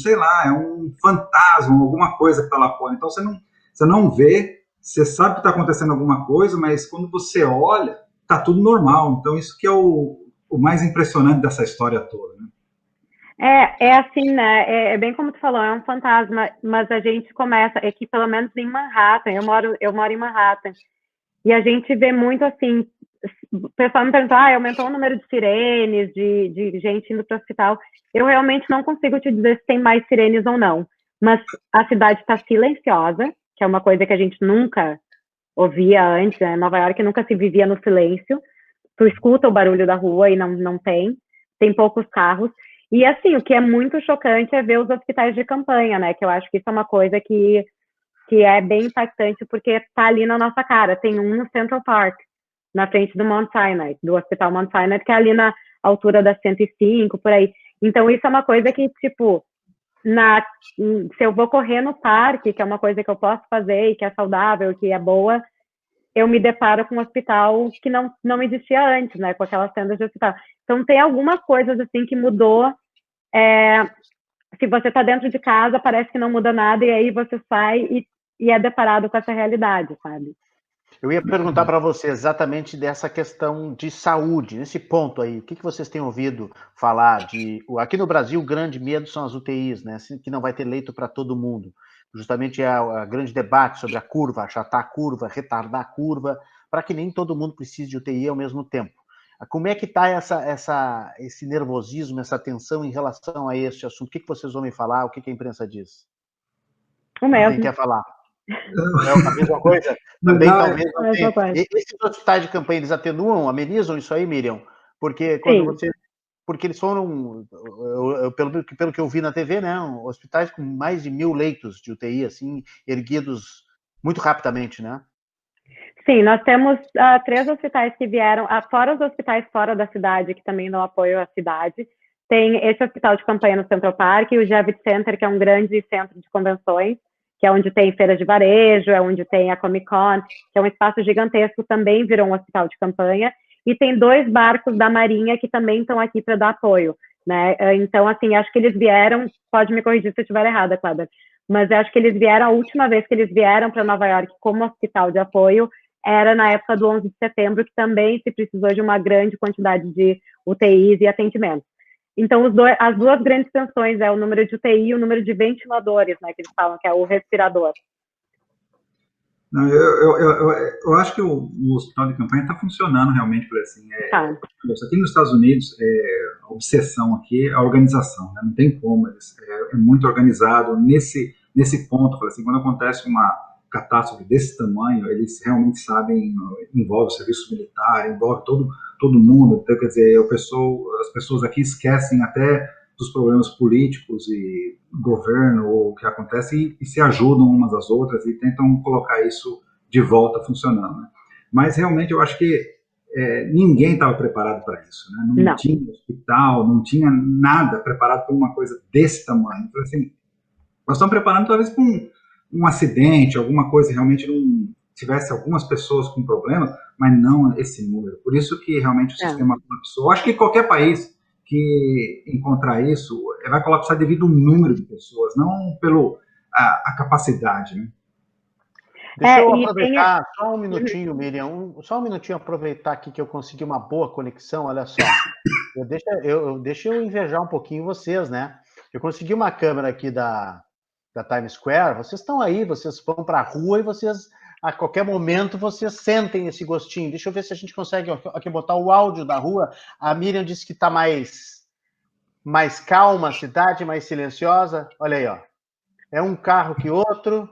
fantasma, alguma coisa que está lá fora. Então você não vê, você sabe que está acontecendo alguma coisa, mas quando você olha, está tudo normal. Então isso que é o mais impressionante dessa história toda, né? É assim, né? É bem como tu falou, é um fantasma, mas a gente começa, aqui pelo menos em Manhattan, eu moro em Manhattan, e a gente vê muito assim, o pessoal me perguntou, aumentou o número de sirenes, de gente indo para o hospital. Eu realmente não consigo te dizer se tem mais sirenes ou não, mas a cidade está silenciosa, que é uma coisa que a gente nunca ouvia antes, né? Nova York nunca se vivia no silêncio. Tu escuta o barulho da rua e não tem poucos carros. E assim, o que é muito chocante é ver os hospitais de campanha, né? Que eu acho que isso é uma coisa que é bem impactante, porque tá ali na nossa cara. Tem um no Central Park, na frente do Mount Sinai, do Hospital Mount Sinai, que é ali na altura da 105, por aí. Então, isso é uma coisa que, tipo, se eu vou correr no parque, que é uma coisa que eu posso fazer e que é saudável, que é boa, eu me deparo com um hospital que não existia antes, né? Com aquelas tendas de hospital. Então, tem algumas coisas, assim, que mudou. Se você está dentro de casa, parece que não muda nada, e aí você sai e é deparado com essa realidade, sabe? Eu ia perguntar para você exatamente dessa questão de saúde, nesse ponto aí. O que vocês têm ouvido falar de... Aqui no Brasil, o grande medo são as UTIs, né? Que não vai ter leito para todo mundo. Justamente é o grande debate sobre a curva, achatar a curva, retardar a curva, para que nem todo mundo precise de UTI ao mesmo tempo. Como é que está esse nervosismo, essa tensão em relação a este assunto? O que vocês vão me falar? O que a imprensa diz? O mesmo. Quem quer falar? É a mesma coisa? Também talvez não tenha. Esses hospitais de campanha, eles atenuam, amenizam isso aí, Miriam? Porque quando você... Porque eles foram, pelo que eu vi na TV, né, hospitais com mais de 1.000 leitos de UTI, assim, erguidos muito rapidamente, né? Sim, nós temos 3 hospitais que vieram, fora os hospitais fora da cidade, que também dão apoio à cidade. Tem esse hospital de campanha no Central Park, e o Javits Center, que é um grande centro de convenções, que é onde tem feiras de varejo, é onde tem a Comic Con, que é um espaço gigantesco, também virou um hospital de campanha. E tem 2 barcos da Marinha que também estão aqui para dar apoio, né? Então, assim, acho que eles vieram, pode me corrigir se eu estiver errada, Cláudia, mas acho que eles vieram, a última vez que eles vieram para Nova York como hospital de apoio era na época do 11 de setembro, que também se precisou de uma grande quantidade de UTIs e atendimentos. Então, as 2 grandes tensões é o número de UTI e o número de ventiladores, né, que eles falam, que é o respirador. Não, eu acho que o hospital de campanha está funcionando realmente, por assim. Aqui nos Estados Unidos, a obsessão aqui é a organização, né? Não tem como, é muito organizado nesse ponto. Assim, quando acontece uma catástrofe desse tamanho, eles realmente sabem, envolve o serviço militar, envolve todo mundo. Então, quer dizer, as pessoas aqui esquecem até dos problemas políticos e governo, ou o que acontece, e se ajudam umas às outras e tentam colocar isso de volta funcionando. Né? Mas realmente eu acho que ninguém estava preparado para isso. Né? Não tinha hospital, não tinha nada preparado para uma coisa desse tamanho. Então, assim, nós estamos preparando talvez para um acidente, alguma coisa realmente não tivesse algumas pessoas com problema, mas não esse número. Por isso que realmente o sistema colapsou. Eu acho que qualquer país que encontrar isso vai colapsar devido ao número de pessoas, não pelo a capacidade, né? Deixa eu aproveitar só um minutinho, Miriam, só um minutinho aproveitar aqui que eu consegui uma boa conexão, olha só. Deixa eu invejar um pouquinho vocês, né? Eu consegui uma câmera aqui da Times Square, vocês estão aí, vocês vão para a rua e vocês, a qualquer momento, vocês sentem esse gostinho. Deixa eu ver se a gente consegue aqui botar o áudio da rua. A Miriam disse que está mais calma a cidade, mais silenciosa. Olha aí, ó. É um carro que outro.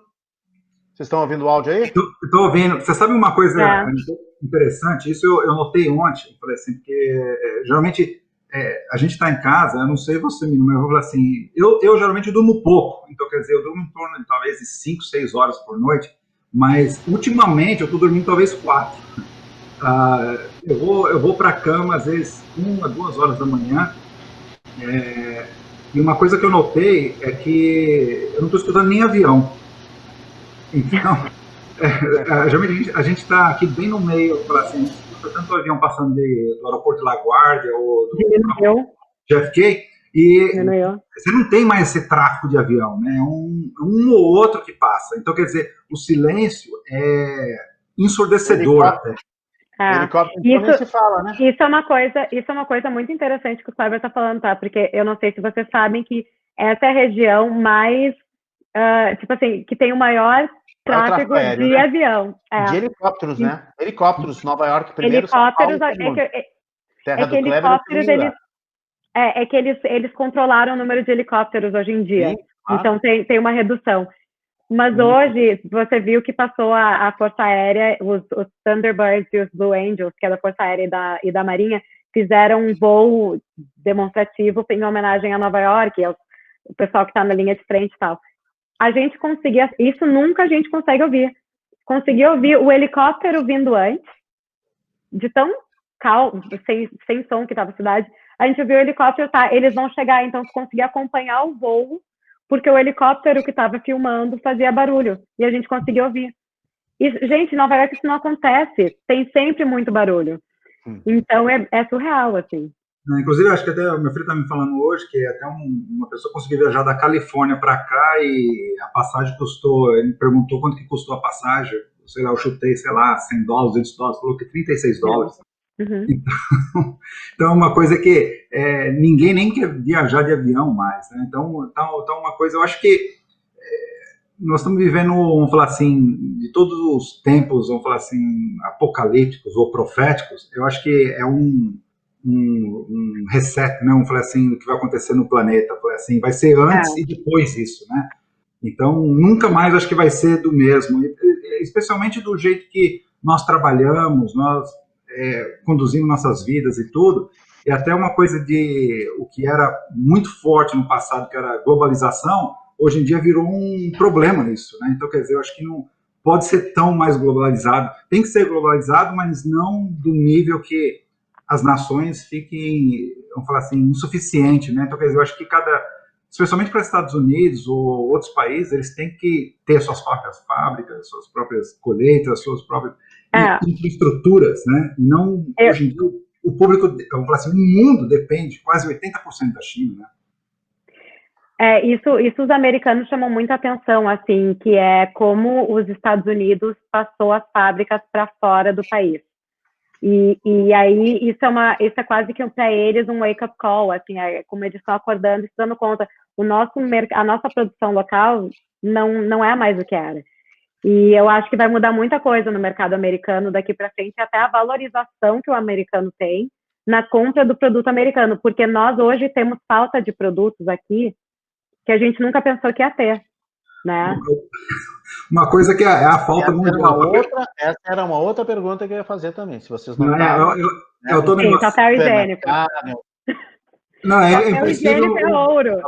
Vocês estão ouvindo o áudio aí? Estou ouvindo. Você sabe uma coisa interessante? Isso eu notei ontem. Eu falei assim, porque geralmente a gente está em casa, eu não sei você, mas eu vou falar assim, eu geralmente durmo pouco. Então, quer dizer, eu durmo em torno de talvez 5, 6 horas por noite, mas ultimamente eu estou dormindo talvez 4. Eu vou para a cama às vezes 1 a 2 horas da manhã. E uma coisa que eu notei é que eu não estou escutando nem avião. Então, geralmente a gente está aqui bem no meio, assim, escuta tanto o avião passando do aeroporto de LaGuardia ou do JFK, e você não tem mais esse tráfego de avião, né? É um ou outro que passa. Então, quer dizer, o silêncio é ensurdecedor até. Helicóptero nem se fala, né? Isso é uma coisa muito interessante que o Cláudio está falando, tá? Porque eu não sei se vocês sabem que essa é a região mais, tipo assim, que tem o maior tráfego aéreo, de avião. De helicópteros, né? Helicópteros, Nova York primeiro, helicópteros, Terra do Kleber, helicópteros, eles controlaram o número de helicópteros hoje em dia. Sim, claro. Então tem uma redução. Mas hoje, você viu que passou a Força Aérea, os Thunderbirds e os Blue Angels, que é da Força Aérea e da Marinha, fizeram um voo demonstrativo em homenagem a Nova York, o pessoal que está na linha de frente e tal. A gente conseguia, isso nunca a gente consegue ouvir. Consegui ouvir o helicóptero vindo antes, de tão calmo, sem som que estava a cidade. A gente ouviu o helicóptero, tá, eles vão chegar, então conseguir acompanhar o voo porque o helicóptero que estava filmando fazia barulho, e a gente conseguia ouvir. E, gente, em Nova York isso não acontece, tem sempre muito barulho. Então é surreal, assim. Inclusive, acho que até o meu filho está me falando hoje que até uma pessoa conseguiu viajar da Califórnia para cá e a passagem custou, ele me perguntou quanto que custou a passagem, sei lá, eu chutei, sei lá, $100, $200, falou que $36. Uhum. Então, uma coisa que ninguém nem quer viajar de avião mais, né? Então, uma coisa, eu acho que nós estamos vivendo, vamos falar assim, de todos os tempos, vamos falar assim, apocalípticos ou proféticos, eu acho que é um reset, né? Vamos falar assim, do que vai acontecer no planeta, assim, vai ser antes e depois isso, né? Então, nunca mais acho que vai ser do mesmo, especialmente do jeito que nós trabalhamos, nós conduzimos nossas vidas e tudo, e até uma coisa de o que era muito forte no passado, que era a globalização, hoje em dia virou um problema nisso, né? Então, quer dizer, eu acho que não pode ser tão mais globalizado, tem que ser globalizado, mas não do nível que as nações fiquem, vamos falar assim, insuficiente, né? Então, quer dizer, eu acho que especialmente para os Estados Unidos ou outros países, eles têm que ter suas próprias fábricas, suas próprias colheitas, suas próprias infraestruturas, né? E não, hoje em dia, o público, vamos falar assim, o mundo depende quase 80% da China, né? Isso os americanos chamam muita atenção, assim, que é como os Estados Unidos passou as fábricas para fora do país. E aí isso é quase que para eles um wake-up call, assim, como eles estão acordando e se dando conta, a nossa produção local não é mais o que era. E eu acho que vai mudar muita coisa no mercado americano daqui para frente, até a valorização que o americano tem na compra do produto americano, porque nós hoje temos falta de produtos aqui que a gente nunca pensou que ia ter, né? Uma coisa que é a falta mundial. Essa era uma outra pergunta que eu ia fazer também, se vocês não Sim, papel higiênico. Não, é papel higiênico é ouro.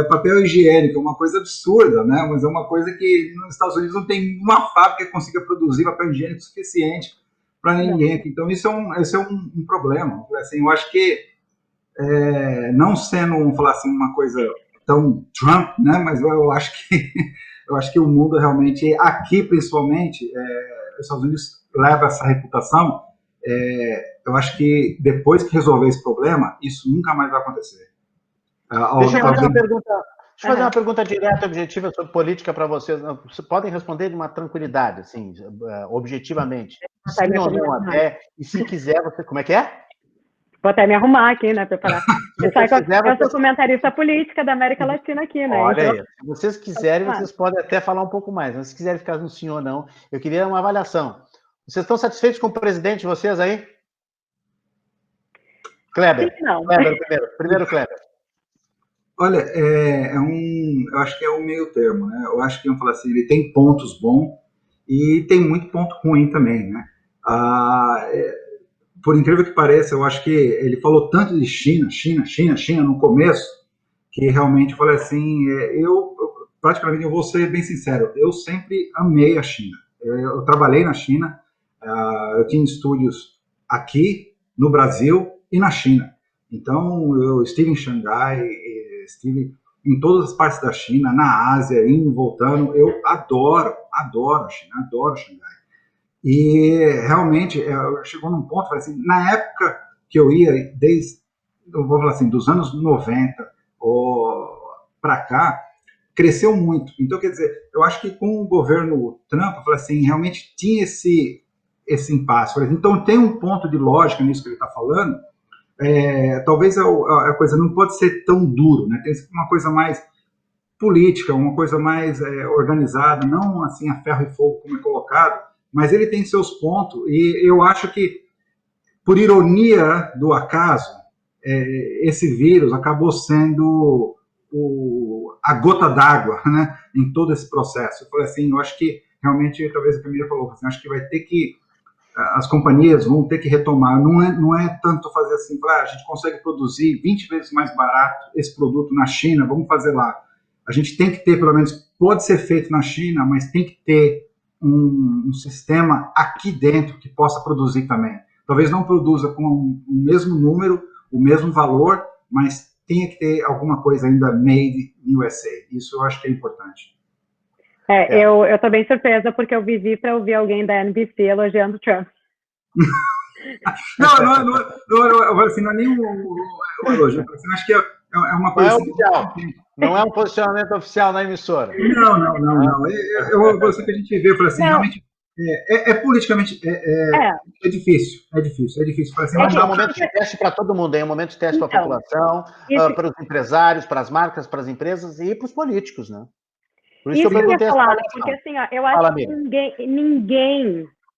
Papel higiênico é uma coisa absurda, né? Mas é uma coisa que nos Estados Unidos não tem uma fábrica que consiga produzir papel higiênico suficiente para ninguém. Então isso é um problema. Assim, eu acho que não sendo, vamos falar assim, uma coisa tão Trump, né? Mas eu acho que o mundo realmente, aqui principalmente, os Estados Unidos leva essa reputação. Eu acho que depois que resolver esse problema, isso nunca mais vai acontecer. Deixa eu fazer uma pergunta direta, objetiva sobre política para vocês. Vocês podem responder de uma tranquilidade, assim, objetivamente. Sim ou não até. E se quiser, você... Como é que é? Vou até me arrumar aqui, né, preparar. Eu sou comentarista política da América Latina aqui, né? Olha aí, se vocês quiserem, vocês podem até falar um pouco mais. Mas se quiserem ficar no sim ou não, eu queria uma avaliação. Vocês estão satisfeitos com o presidente de vocês aí? Kleber. Sim, não. Kleber primeiro Kleber. Olha, eu acho que é um meio termo, né? Eu acho que, vamos falar assim, ele tem pontos bons e tem muito ponto ruim também, né? Por incrível que pareça, eu acho que ele falou tanto de China no começo, que realmente eu falei assim, praticamente, eu vou ser bem sincero, eu sempre amei a China. Eu trabalhei na China, eu tinha estúdios aqui, no Brasil e na China. Então, eu estive em Xangai, estive em todas as partes da China, na Ásia, indo e voltando. Eu adoro a China, adoro Xangai. E realmente, chegou num ponto, assim, na época que eu ia, eu vou falar assim, dos anos 90 para cá, cresceu muito. Então, quer dizer, eu acho que com o governo Trump, eu falei assim, realmente tinha esse impasse. Então, tem um ponto de lógica nisso que ele está falando. Talvez a coisa não pode ser tão duro, né? Tem uma coisa mais política, uma coisa mais organizada, não assim a ferro e fogo como é colocado, mas ele tem seus pontos e eu acho que, por ironia do acaso, esse vírus acabou sendo a gota d'água, né, em todo esse processo. Eu falei assim, eu acho que realmente, talvez a Camila falou, assim, acho que vai ter que as companhias vão ter que retomar, não é tanto fazer assim, a gente consegue produzir 20 vezes mais barato esse produto na China, vamos fazer lá. A gente tem que ter, pelo menos, pode ser feito na China, mas tem que ter um sistema aqui dentro que possa produzir também. Talvez não produza com o mesmo número, o mesmo valor, mas tenha que ter alguma coisa ainda made in USA. Isso eu acho que é importante. Eu tô bem surpresa, porque eu vivi para ouvir alguém da NBC elogiando o Trump. Não é nem um elogio, assim, acho que é uma coisa... Não é oficial, não é um posicionamento oficial na emissora. Não. É uma coisa que a gente vê, eu falei assim, realmente, politicamente, é difícil. Assim, Acho que é um momento de teste para todo mundo, é um momento de teste para a população, para os empresários, para as marcas, para as empresas e para os políticos, né? Por isso que eu perguntei essa falar, porque assim, ó, eu acho que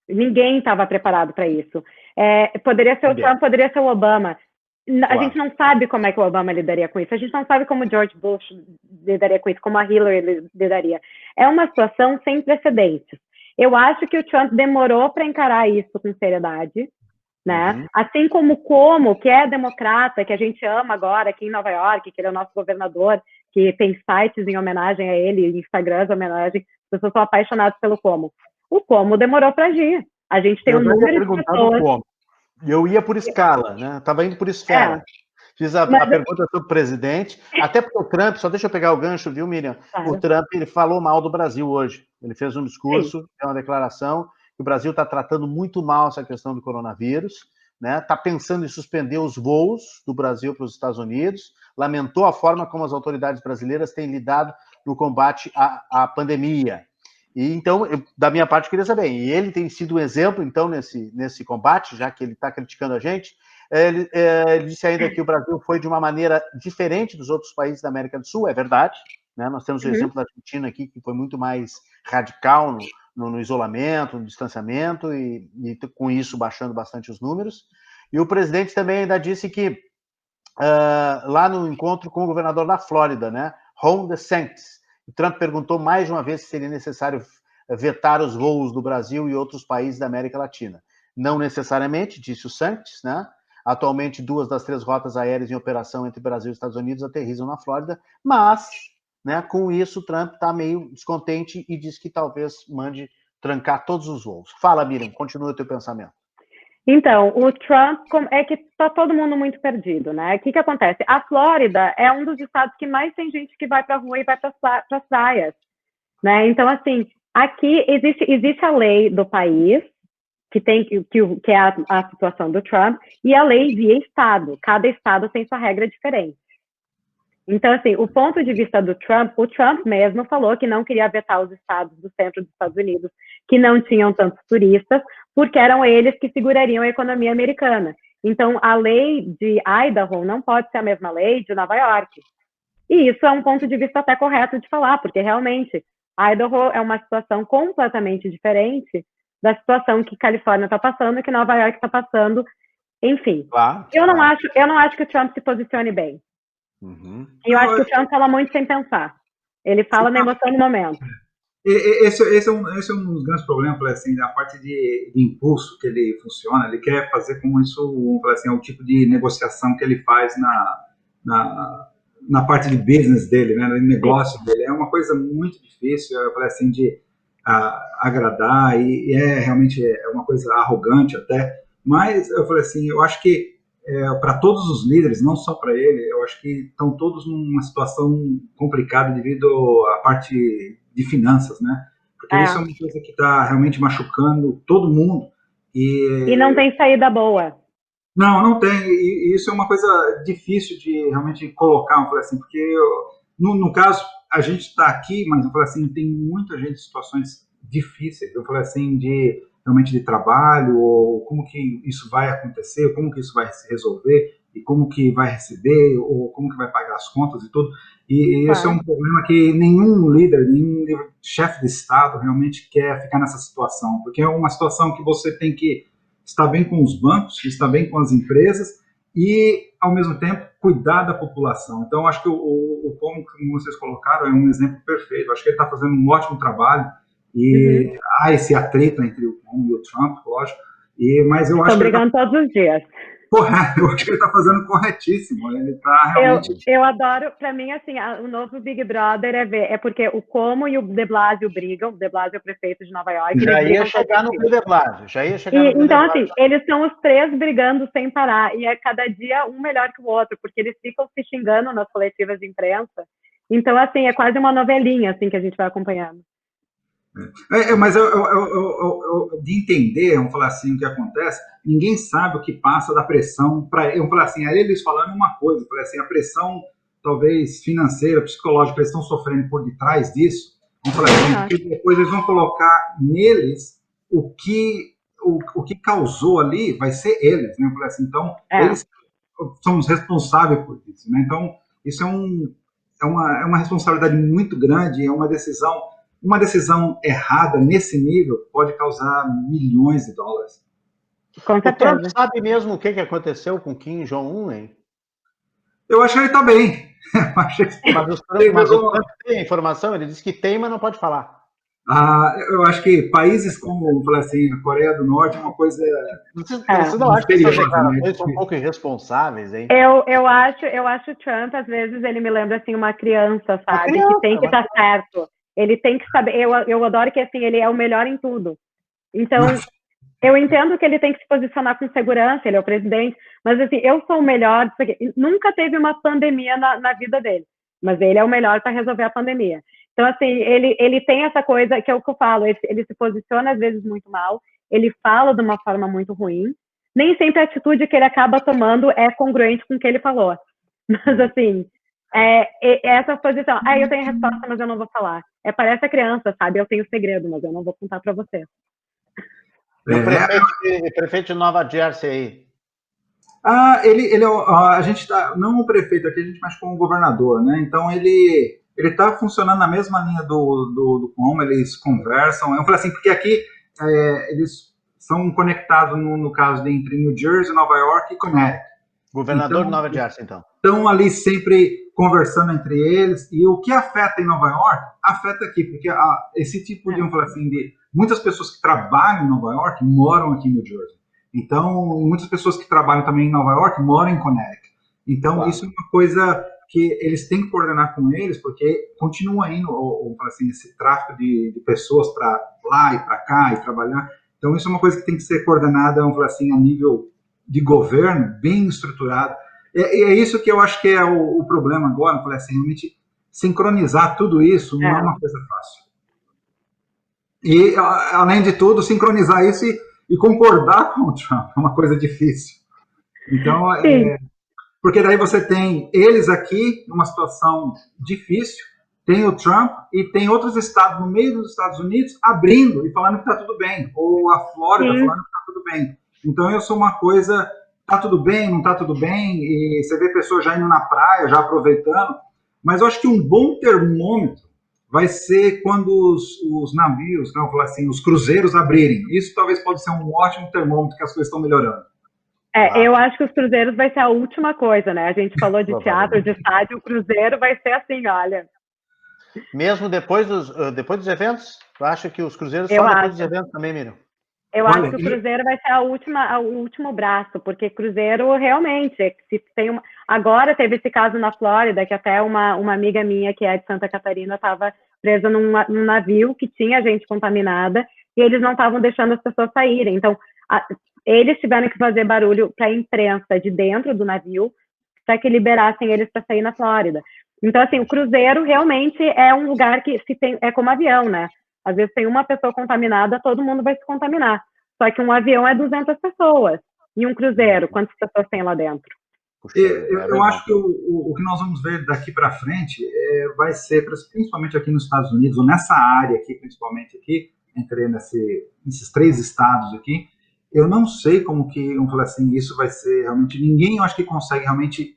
ninguém estava preparado para isso. Poderia ser o Trump, poderia ser o Obama. A gente não sabe como é que o Obama lidaria com isso. A gente não sabe como o George Bush lidaria com isso, como a Hillary lidaria. É uma situação sem precedentes. Eu acho que o Trump demorou para encarar isso com seriedade, né? Assim como que é democrata, que a gente ama agora aqui em Nova York, que ele é o nosso governador, que tem sites em homenagem a ele, Instagrams em homenagem, as pessoas são apaixonadas pelo Como. O Como demorou para agir. A gente tem um número de pessoas... Como. Eu ia por escala, né? Estava indo por esfera. Fiz a pergunta sobre o presidente, até porque o Trump, só deixa eu pegar o gancho, viu, Miriam? Claro. O Trump, ele falou mal do Brasil hoje. Ele fez um discurso, uma declaração, que o Brasil está tratando muito mal essa questão do coronavírus, né? Está pensando em suspender os voos do Brasil para os Estados Unidos, lamentou a forma como as autoridades brasileiras têm lidado no combate à pandemia. E então, da minha parte, eu queria saber, e ele tem sido um exemplo, então, nesse combate, já que ele está criticando a gente. Ele disse ainda que o Brasil foi de uma maneira diferente dos outros países da América do Sul, é verdade, né? Nós temos o exemplo da Argentina aqui, que foi muito mais radical no isolamento, no distanciamento, e com isso baixando bastante os números. E o presidente também ainda disse que, lá no encontro com o governador da Flórida, né, Ron DeSantis, o Trump perguntou mais uma vez se seria necessário vetar os voos do Brasil e outros países da América Latina. Não necessariamente, disse o Santos, né? Atualmente, 2 das 3 rotas aéreas em operação entre Brasil e Estados Unidos aterrissam na Flórida, mas, né, com isso, o Trump está meio descontente e diz que talvez mande trancar todos os voos. Fala, Miriam, continua o teu pensamento. Então, o Trump, é que está todo mundo muito perdido, né? O que acontece? A Flórida é um dos estados que mais tem gente que vai para a rua e vai para as praias, né? Então, assim, aqui existe a lei do país, que é a situação do Trump, e a lei de estado. Cada estado tem sua regra diferente. Então, assim, o ponto de vista do Trump, o Trump mesmo falou que não queria vetar os estados do centro dos Estados Unidos, que não tinham tantos turistas, porque eram eles que segurariam a economia americana. Então, a lei de Idaho não pode ser a mesma lei de Nova York. E isso é um ponto de vista até correto de falar, porque realmente Idaho é uma situação completamente diferente da situação que Califórnia está passando e que Nova York está passando. Enfim, eu não acho que o Trump se posicione bem. Eu acho que o Trump fala muito sem pensar. Ele fala na emoção do momento. Esse é um dos grandes problemas, assim, a parte de impulso que ele funciona. Ele quer fazer com isso, assim, é o tipo de negociação que ele faz na parte de business dele, né, no negócio dele. É uma coisa muito difícil, eu falei assim, de agradar, e realmente é uma coisa arrogante até. Mas eu falei assim, eu acho que para todos os líderes, não só para ele, eu acho que estão todos numa situação complicada devido à parte de finanças, né? Porque isso é uma coisa que está realmente machucando todo mundo. E não tem saída boa. Não tem. E isso é uma coisa difícil de realmente colocar, eu falei assim, porque no caso, a gente está aqui, mas eu falei assim, tem muita gente em situações difíceis. Eu falei assim, realmente de trabalho, ou como que isso vai acontecer, como que isso vai se resolver, e como que vai receber, ou como que vai pagar as contas e tudo. E esse é um problema que nenhum líder, nenhum chefe de Estado realmente quer ficar nessa situação, porque é uma situação que você tem que estar bem com os bancos, estar bem com as empresas e, ao mesmo tempo, cuidar da população. Então, acho que o como vocês colocaram, é um exemplo perfeito. Acho que ele está fazendo um ótimo trabalho. E há esse atrito entre o Trump e o Trump, lógico. Mas eu acho que brigando todos os dias. Correto, eu acho que ele está fazendo corretíssimo. Ele está realmente. Eu adoro, para mim, assim, o novo Big Brother é porque o Como e o De Blasio brigam. O De Blasio é o prefeito de Nova York. Já eles ia brigam chegar no Bill de Blasio, já ia chegar no Bill de então, Blasio. assim, eles são os três brigando sem parar. E é cada dia um melhor que o outro, porque eles ficam se xingando nas coletivas de imprensa. Então, assim, é quase uma novelinha, assim, que a gente vai acompanhando. Mas de entender, vamos falar assim, o que acontece, ninguém sabe o que passa da pressão. Vamos falar assim, aí eles falando uma coisa, falei assim, a pressão talvez financeira, psicológica, que eles estão sofrendo por detrás disso, vamos falar assim, porque depois eles vão colocar neles o que causou ali, vai ser eles, né? Vamos falar assim, então, eles são os responsáveis por isso, né? Então, isso é uma responsabilidade muito grande, é uma decisão errada nesse nível pode causar milhões de dólares. Com certeza. O Trump sabe mesmo o que aconteceu com Kim Jong-un, hein? Eu acho que ele está bem. Mas o Trump tem a informação, ele disse que tem, mas não pode falar. Eu acho que países como, vamos falar assim, a Coreia do Norte é uma coisa. Você não acha que essas declarações são um pouco irresponsáveis, hein? Eu acho o Trump, às vezes, ele me lembra assim, uma criança, sabe? Que tem que estar certo. Ele tem que saber. Eu adoro que assim, ele é o melhor em tudo. Então, eu entendo que ele tem que se posicionar com segurança, ele é o presidente, mas assim, eu sou o melhor. Nunca teve uma pandemia na vida dele, mas ele é o melhor para resolver a pandemia. Então, assim, ele tem essa coisa que é o que eu falo, ele se posiciona às vezes muito mal, ele fala de uma forma muito ruim, nem sempre a atitude que ele acaba tomando é congruente com o que ele falou. Mas, assim, essa posição, eu tenho a resposta, mas eu não vou falar. Parece a criança, sabe? Eu tenho segredo, mas eu não vou contar para você. E o prefeito de Nova Jersey aí? Ele a gente tá, não o prefeito aqui, a gente mexe com o governador, né? Então ele está funcionando na mesma linha do como eles conversam. Eu falei assim, porque aqui eles são conectados no caso de entre New Jersey, Nova York e Connecticut. Governador de Nova Jersey, então. Estão ali sempre conversando entre eles, e o que afeta em Nova York, afeta aqui, porque esse tipo de, vamos falar assim, de muitas pessoas que trabalham em Nova York moram aqui em New Jersey. Então, muitas pessoas que trabalham também em Nova York moram em Connecticut. Então, Isso é uma coisa que eles têm que coordenar com eles, porque continua indo, vamos falar assim, esse tráfico de pessoas para lá e para cá e trabalhar. Então, isso é uma coisa que tem que ser coordenada, vamos falar assim, a nível de governo, bem estruturado. E é isso que eu acho que é o problema agora, falei assim, realmente sincronizar tudo isso não é uma coisa fácil. E, além de tudo, sincronizar isso e concordar com o Trump é uma coisa difícil. Então, porque daí você tem eles aqui numa situação difícil, tem o Trump e tem outros estados no meio dos Estados Unidos abrindo e falando que está tudo bem, ou a Flórida falando que está tudo bem. Então, eu sou uma coisa, tá tudo bem, não tá tudo bem, e você vê pessoas já indo na praia, já aproveitando, mas eu acho que um bom termômetro vai ser quando os navios, não, vou falar assim, os cruzeiros abrirem. Isso talvez pode ser um ótimo termômetro que as coisas estão melhorando. Eu acho que os cruzeiros vai ser a última coisa, né? A gente falou de teatro, de estádio, o cruzeiro vai ser assim, olha. Mesmo depois dos eventos? Eu acho que os cruzeiros só depois dos eventos também, Miriam. Eu acho que o cruzeiro vai ser o último braço, porque cruzeiro realmente, se tem uma... Agora teve esse caso na Flórida, que até uma amiga minha, que é de Santa Catarina, estava presa num navio que tinha gente contaminada, e eles não estavam deixando as pessoas saírem. Então, eles tiveram que fazer barulho para a imprensa de dentro do navio, para que liberassem eles para sair na Flórida. Então, assim, o cruzeiro realmente é um lugar que é como avião, né? Às vezes tem uma pessoa contaminada, todo mundo vai se contaminar. Só que um avião é 200 pessoas. E um cruzeiro, quantas pessoas tem lá dentro? Eu acho que o que nós vamos ver daqui para frente vai ser, principalmente aqui nos Estados Unidos, ou nessa área aqui, principalmente aqui, entre nesses 3 estados aqui, eu não sei como que, vamos falar assim, isso vai ser realmente, ninguém eu acho que consegue realmente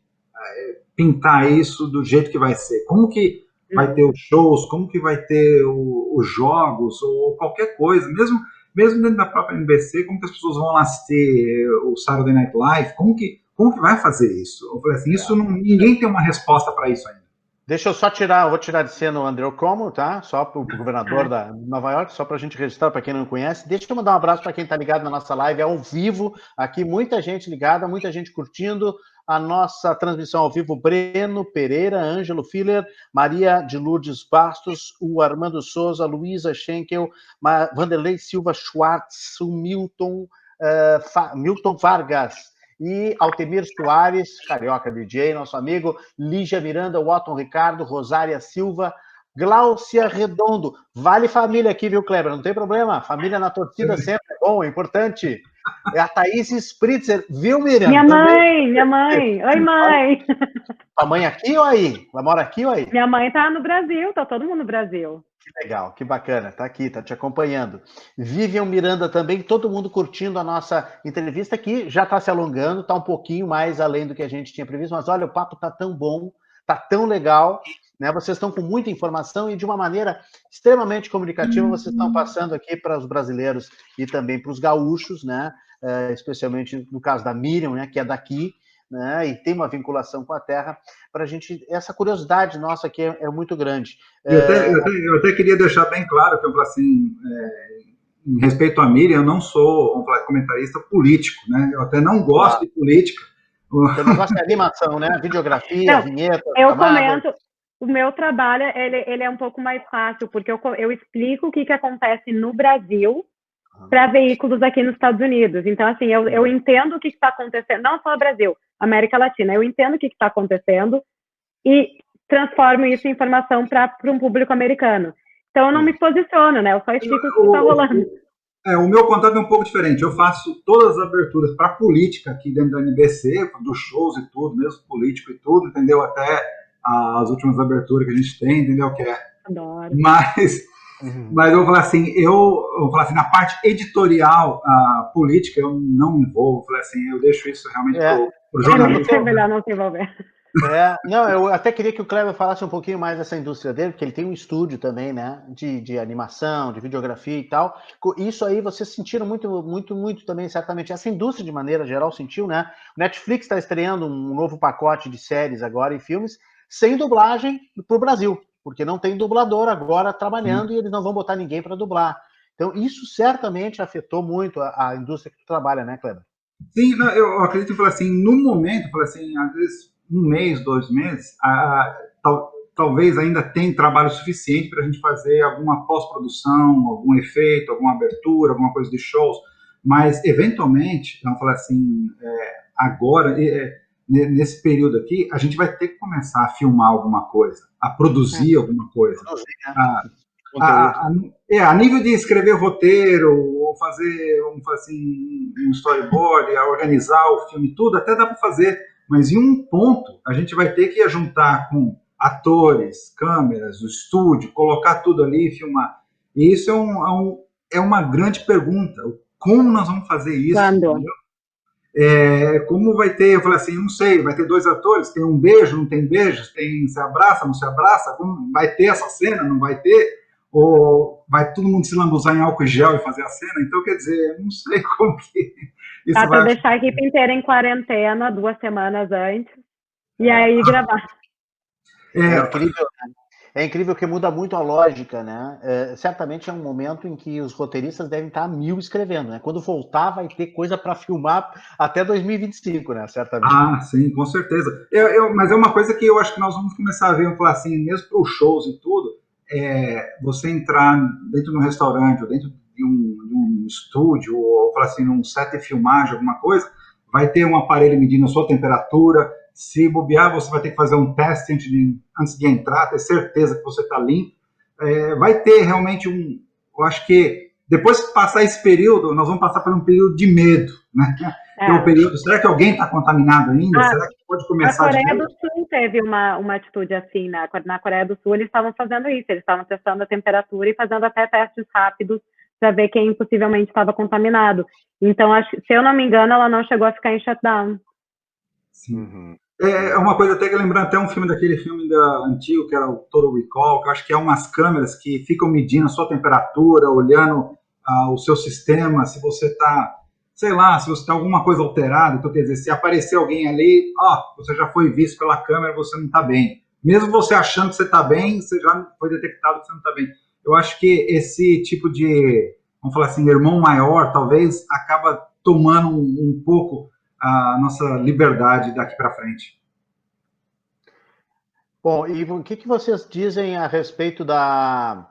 pintar isso do jeito que vai ser. Como que vai ter os shows, como que vai ter os jogos, ou qualquer coisa, mesmo dentro da própria NBC, como que as pessoas vão lá assistir o Saturday Night Live, como que vai fazer isso? Eu falei assim, ninguém tem uma resposta para isso ainda. Deixa eu só vou tirar de cena o Andrew Cuomo, tá? Só para o governador da Nova York, só para a gente registrar, para quem não conhece. Deixa eu mandar um abraço para quem está ligado na nossa live ao vivo. Aqui, muita gente ligada, muita gente curtindo a nossa transmissão ao vivo. Breno Pereira, Ângelo Filler, Maria de Lourdes Bastos, o Armando Souza, Luísa Schenkel, Vanderlei Silva Schwartz, o Milton Vargas, e Altemir Soares, Carioca DJ, nosso amigo, Lígia Miranda, Watton Ricardo, Rosária Silva, Gláucia Redondo. Vale família aqui, viu, Kleber? Não tem problema. Família na torcida sempre é bom, é importante. É a Thaís Spritzer, viu, Miriam? Minha mãe. Oi, mãe. A mãe aqui ou aí? Ela mora aqui ou aí? Minha mãe tá no Brasil, tá todo mundo no Brasil. Que legal, que bacana, tá aqui, tá te acompanhando. Vivian Miranda também, todo mundo curtindo a nossa entrevista aqui, já tá se alongando, tá um pouquinho mais além do que a gente tinha previsto, mas olha, o papo tá tão bom, tá tão legal, né? Vocês estão com muita informação e de uma maneira extremamente comunicativa, vocês estão passando aqui para os brasileiros e também para os gaúchos, né? Especialmente no caso da Miriam, né, que é daqui, né, e tem uma vinculação com a terra, para a gente, essa curiosidade nossa aqui é muito grande. Eu até queria deixar bem claro que eu assim, em respeito à Miriam, eu não sou, vamos falar, comentarista político, né? Eu até não gosto de política. Eu não gosto de animação, né? Videografia, não, vinheta, eu comento. O meu trabalho, ele é um pouco mais fácil, porque eu explico o que acontece no Brasil para veículos aqui nos Estados Unidos. Então, assim, eu entendo o que está acontecendo, não só no Brasil, América Latina, eu entendo o que está acontecendo e transformo isso em informação para um público americano. Então, eu não me posiciono, né? Eu só explico o que está rolando. O meu contato é um pouco diferente. Eu faço todas as aberturas para política aqui dentro da NBC, dos shows e tudo, mesmo político e tudo, entendeu? Até as últimas aberturas que a gente tem, entendeu? Que é. Adoro. Mas eu vou falar assim, na parte editorial, política, eu não me envolvo. Eu falei assim, eu deixo isso realmente para o jornalista. É melhor não se envolver. Não, eu até queria que o Kleber falasse um pouquinho mais dessa indústria dele, porque ele tem um estúdio também, né, de animação, de videografia e tal. Isso aí vocês sentiram muito também, certamente. Essa indústria, de maneira geral, sentiu, né? O Netflix está estreando um novo pacote de séries agora e filmes sem dublagem para o Brasil, porque não tem dublador agora trabalhando e eles não vão botar ninguém para dublar. Então, isso certamente afetou muito a indústria que tu trabalha, né, Kleber? Sim, eu acredito que, assim, no momento, assim, às vezes 1 mês, 2 meses, talvez ainda tenha trabalho suficiente para a gente fazer alguma pós-produção, algum efeito, alguma abertura, alguma coisa de shows, mas, eventualmente, vamos falar assim, agora, nesse período aqui, a gente vai ter que começar a filmar alguma coisa, a produzir alguma coisa. A nível de escrever roteiro, ou fazer um storyboard, organizar o filme, tudo, até dá para fazer, mas em um ponto a gente vai ter que juntar com atores, câmeras, o estúdio, colocar tudo ali e filmar. E isso é uma grande pergunta. Como nós vamos fazer isso? Quando? Como vai ter, eu falei assim, não sei, vai ter 2 atores, tem um beijo, não tem beijos, tem se abraça, não se abraça, vai ter essa cena, não vai ter? Ou vai todo mundo se lambuzar em álcool e gel e fazer a cena? Então, quer dizer, não sei como que isso dá para deixar a equipe inteira em quarentena 2 semanas antes e aí gravar. É incrível que muda muito a lógica, né? Certamente é um momento em que os roteiristas devem estar a 1000 escrevendo, né? Quando voltar vai ter coisa para filmar até 2025, né? Certamente. Sim, com certeza. Mas é uma coisa que eu acho que nós vamos começar a ver, vamos falar assim, mesmo para os shows e tudo, você entrar dentro de um restaurante ou dentro de um estúdio ou falar assim, num set de filmagem, alguma coisa, vai ter um aparelho medindo a sua temperatura. Se bobear, você vai ter que fazer um teste antes de entrar, ter certeza que você está limpo. Vai ter realmente eu acho que depois que passar esse período, nós vamos passar por um período de medo, né? Será que alguém está contaminado ainda? Será que pode começar a Coreia do Sul teve uma atitude assim, né? Na Coreia do Sul eles estavam fazendo isso, eles estavam testando a temperatura e fazendo até testes rápidos para ver quem possivelmente estava contaminado. Então, se eu não me engano, ela não chegou a ficar em shutdown. Sim. É uma coisa até que lembrando até um filme daquele filme antigo, que era o Total Recall, que eu acho que é umas câmeras que ficam medindo a sua temperatura, olhando o seu sistema, se você está, sei lá, se você tem alguma coisa alterada. Então, quer dizer, se aparecer alguém ali, você já foi visto pela câmera, você não está bem. Mesmo você achando que você está bem, você já foi detectado que você não está bem. Eu acho que esse tipo de, vamos falar assim, irmão maior, talvez, acaba tomando um pouco a nossa liberdade daqui para frente. Bom, e o que vocês dizem a respeito da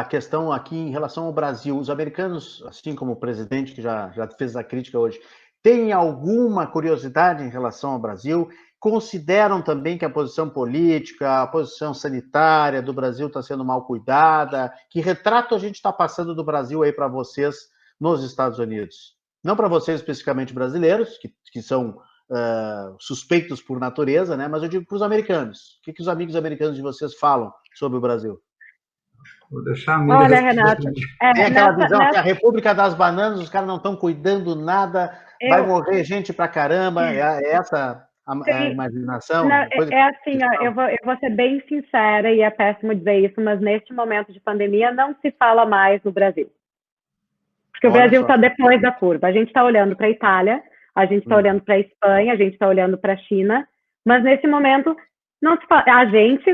questão aqui em relação ao Brasil? Os americanos, assim como o presidente que já fez a crítica hoje, têm alguma curiosidade em relação ao Brasil? Consideram também que a posição política, a posição sanitária do Brasil está sendo mal cuidada? Que retrato a gente está passando do Brasil aí para vocês nos Estados Unidos? Não para vocês especificamente brasileiros, que são suspeitos por natureza, né? Mas eu digo para os americanos. O que os amigos americanos de vocês falam sobre o Brasil? Vou deixar a Miriam Olha, responder Renato, primeiro. Tem aquela visão que a República das Bananas, os caras não estão cuidando nada, vai morrer gente pra caramba, é essa a imaginação? Não, é assim, ó, eu vou ser bem sincera, e é péssimo dizer isso, mas neste momento de pandemia não se fala mais no Brasil. Porque o Brasil está depois da curva. A gente está olhando para a Itália, a gente está olhando para a Espanha, a gente está olhando para a China, mas nesse momento não se fala,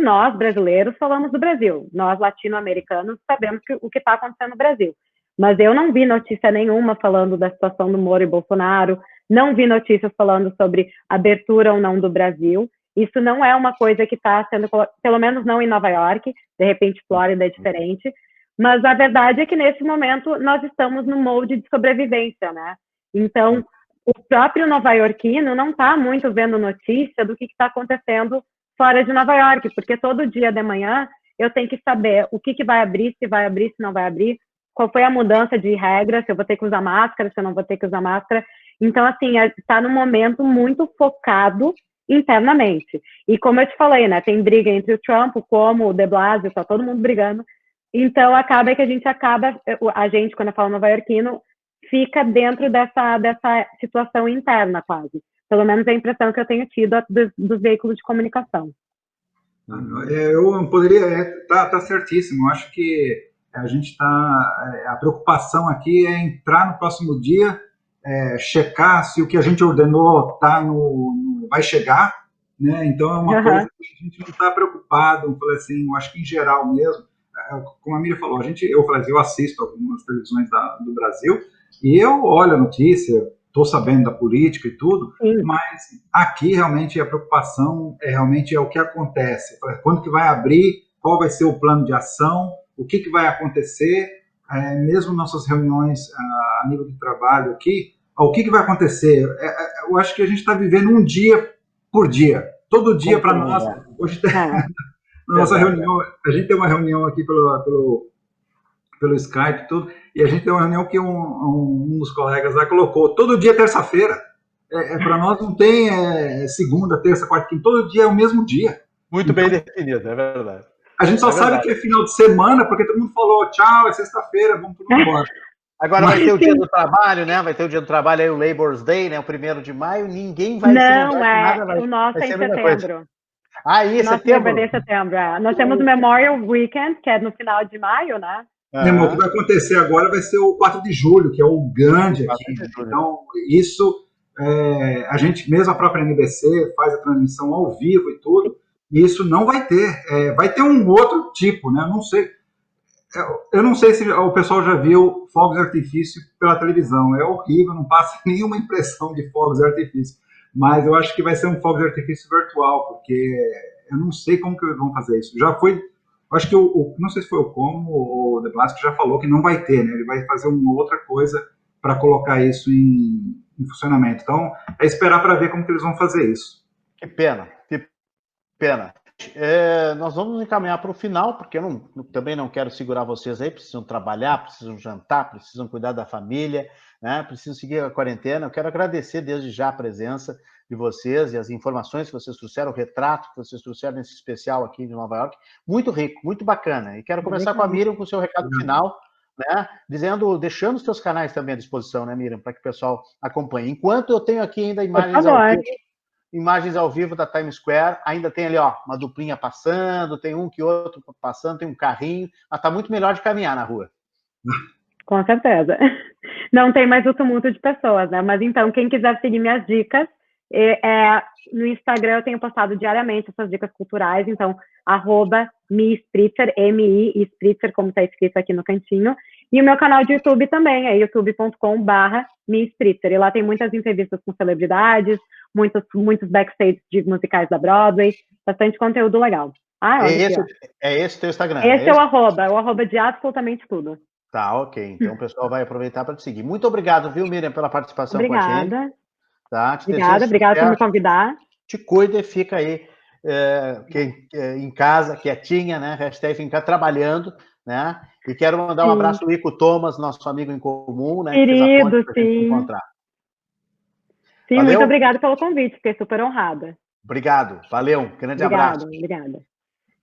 nós brasileiros, falamos do Brasil. Nós latino-americanos sabemos o que está acontecendo no Brasil. Mas eu não vi notícia nenhuma falando da situação do Moro e Bolsonaro, não vi notícias falando sobre abertura ou não do Brasil. Isso não é uma coisa que está sendo, pelo menos não em Nova York, de repente Flórida é diferente, mas a verdade é que nesse momento nós estamos no molde de sobrevivência, né? Então, o próprio nova-iorquino não está muito vendo notícia do que está acontecendo fora de Nova York, porque todo dia de manhã eu tenho que saber o que vai abrir, se não vai abrir, qual foi a mudança de regra, se eu vou ter que usar máscara, se eu não vou ter que usar máscara. Então, assim, está num momento muito focado internamente. E como eu te falei, né, tem briga entre o Trump, como o de Blasio, está todo mundo brigando. Então, acaba que a gente, quando eu falo nova-iorquino, fica dentro dessa situação interna, quase. Pelo menos é a impressão que eu tenho tido dos veículos de comunicação. Eu poderia, tá certíssimo. Eu acho que a gente a preocupação aqui é entrar no próximo dia, checar se o que a gente ordenou vai chegar, né? Então é uma coisa que a gente não está preocupado. Eu falei assim, eu acho que em geral mesmo, como a Miriam falou, eu assisto algumas televisões do Brasil e eu olho a notícia, estou sabendo da política e tudo, mas aqui realmente a preocupação realmente é o que acontece, quando que vai abrir, qual vai ser o plano de ação, o que vai acontecer, mesmo nossas reuniões a nível de trabalho aqui, o que vai acontecer. Eu acho que a gente está vivendo um dia por dia, todo dia para nós. Hoje nossa reunião, a gente tem uma reunião aqui pelo Skype e tudo, e a gente tem uma reunião que um dos colegas lá colocou, todo dia é terça-feira. Para nós não tem segunda, terça, quarta, quinta, todo dia é o mesmo dia. Muito bem definido, é verdade. A gente só sabe que é final de semana, porque todo mundo falou, tchau, é sexta-feira, vamos todo mundo embora. Agora vai ter o dia do trabalho, né? Vai ter o dia do trabalho aí, o Labor's Day, né? O 1º de maio, ninguém vai se mudar, nada, o nosso é em setembro. Aí, setembro? Nosso é em setembro, Nós temos o Memorial Weekend, que é no final de maio, né? O que vai acontecer agora vai ser o 4 de julho, que é o grande aqui. Então, isso, a gente, mesmo a própria NBC, faz a transmissão ao vivo e tudo, e isso não vai ter. Vai ter um outro tipo, né? Eu não sei se o pessoal já viu fogos de artifício pela televisão. É horrível, não passa nenhuma impressão de fogos de artifício. Mas eu acho que vai ser um fogo de artifício virtual, porque eu não sei como que eles vão fazer isso. Já foi, acho que não sei se foi o Como ou o De Blasio que já falou que não vai ter, né? Ele vai fazer uma outra coisa para colocar isso em funcionamento. Então, é esperar para ver como que eles vão fazer isso. Que pena. Nós vamos encaminhar para o final, porque eu também não quero segurar vocês aí, precisam trabalhar, precisam jantar, precisam cuidar da família, né? Precisam seguir a quarentena. Eu quero agradecer desde já a presença de vocês e as informações que vocês trouxeram, o retrato que vocês trouxeram nesse especial aqui de Nova York. Muito rico, muito bacana. E quero começar com a Miriam com o seu recado final, né? deixando os seus canais também à disposição, né, Miriam, para que o pessoal acompanhe. Enquanto eu tenho aqui ainda imagens ao vivo da Times Square, ainda tem ali, uma duplinha passando, tem um que outro passando, tem um carrinho, mas tá muito melhor de caminhar na rua. Com certeza. Não tem mais o tumulto de pessoas, né? Mas então, quem quiser seguir minhas dicas, No Instagram eu tenho postado diariamente essas dicas culturais, então, @mispritzer, M-I, Spritzer, como está escrito aqui no cantinho. E o meu canal de YouTube também, é youtube.com/mispritzer. E lá tem muitas entrevistas com celebridades, muitos backstage de musicais da Broadway, bastante conteúdo legal. Esse teu Instagram? Esse é o arroba de absolutamente tudo. Tá, ok. Então o pessoal vai aproveitar para te seguir. Muito obrigado, viu, Miriam, pela participação com a gente. Tá? Obrigada por me convidar. Te cuida e fica aí em casa, quietinha, né? Hashtag fica trabalhando, né? E quero mandar um abraço ao Ico Thomas, nosso amigo em comum, né? Querido, que fez a ponte pra gente se encontrar. Sim, valeu? Muito obrigada pelo convite, fiquei super honrada. Obrigado, valeu, grande abraço. Obrigada.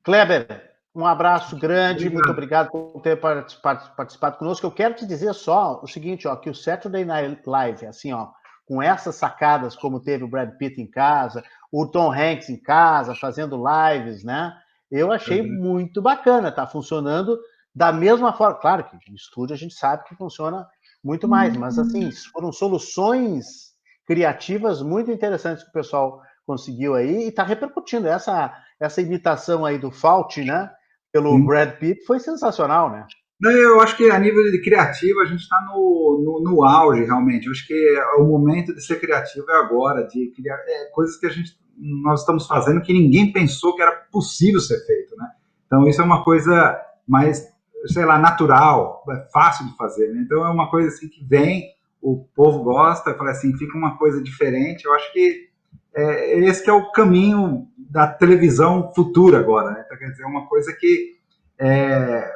Kleber, um abraço grande, muito obrigado por ter participado conosco. Eu quero te dizer só o seguinte, ó, que o Saturday Night Live, assim, ó, com essas sacadas como teve o Brad Pitt em casa, o Tom Hanks em casa, fazendo lives, né? Eu achei muito bacana, tá funcionando da mesma forma. Claro que no estúdio a gente sabe que funciona muito mais, mas assim, foram soluções criativas muito interessantes que o pessoal conseguiu aí e está repercutindo. Essa imitação aí do Fauci, né, pelo Brad Pitt, foi sensacional, né? Eu acho que a nível de criativo a gente está no auge, realmente. Eu acho que o momento de ser criativo é agora, de criar coisas que nós estamos fazendo que ninguém pensou que era possível ser feito, né? Então isso é uma coisa mais, sei lá, natural, fácil de fazer, né? Então é uma coisa assim que vem, o povo gosta, fala assim, fica uma coisa diferente. Eu acho que esse que é o caminho da televisão futura agora, né? Então, quer dizer, uma coisa que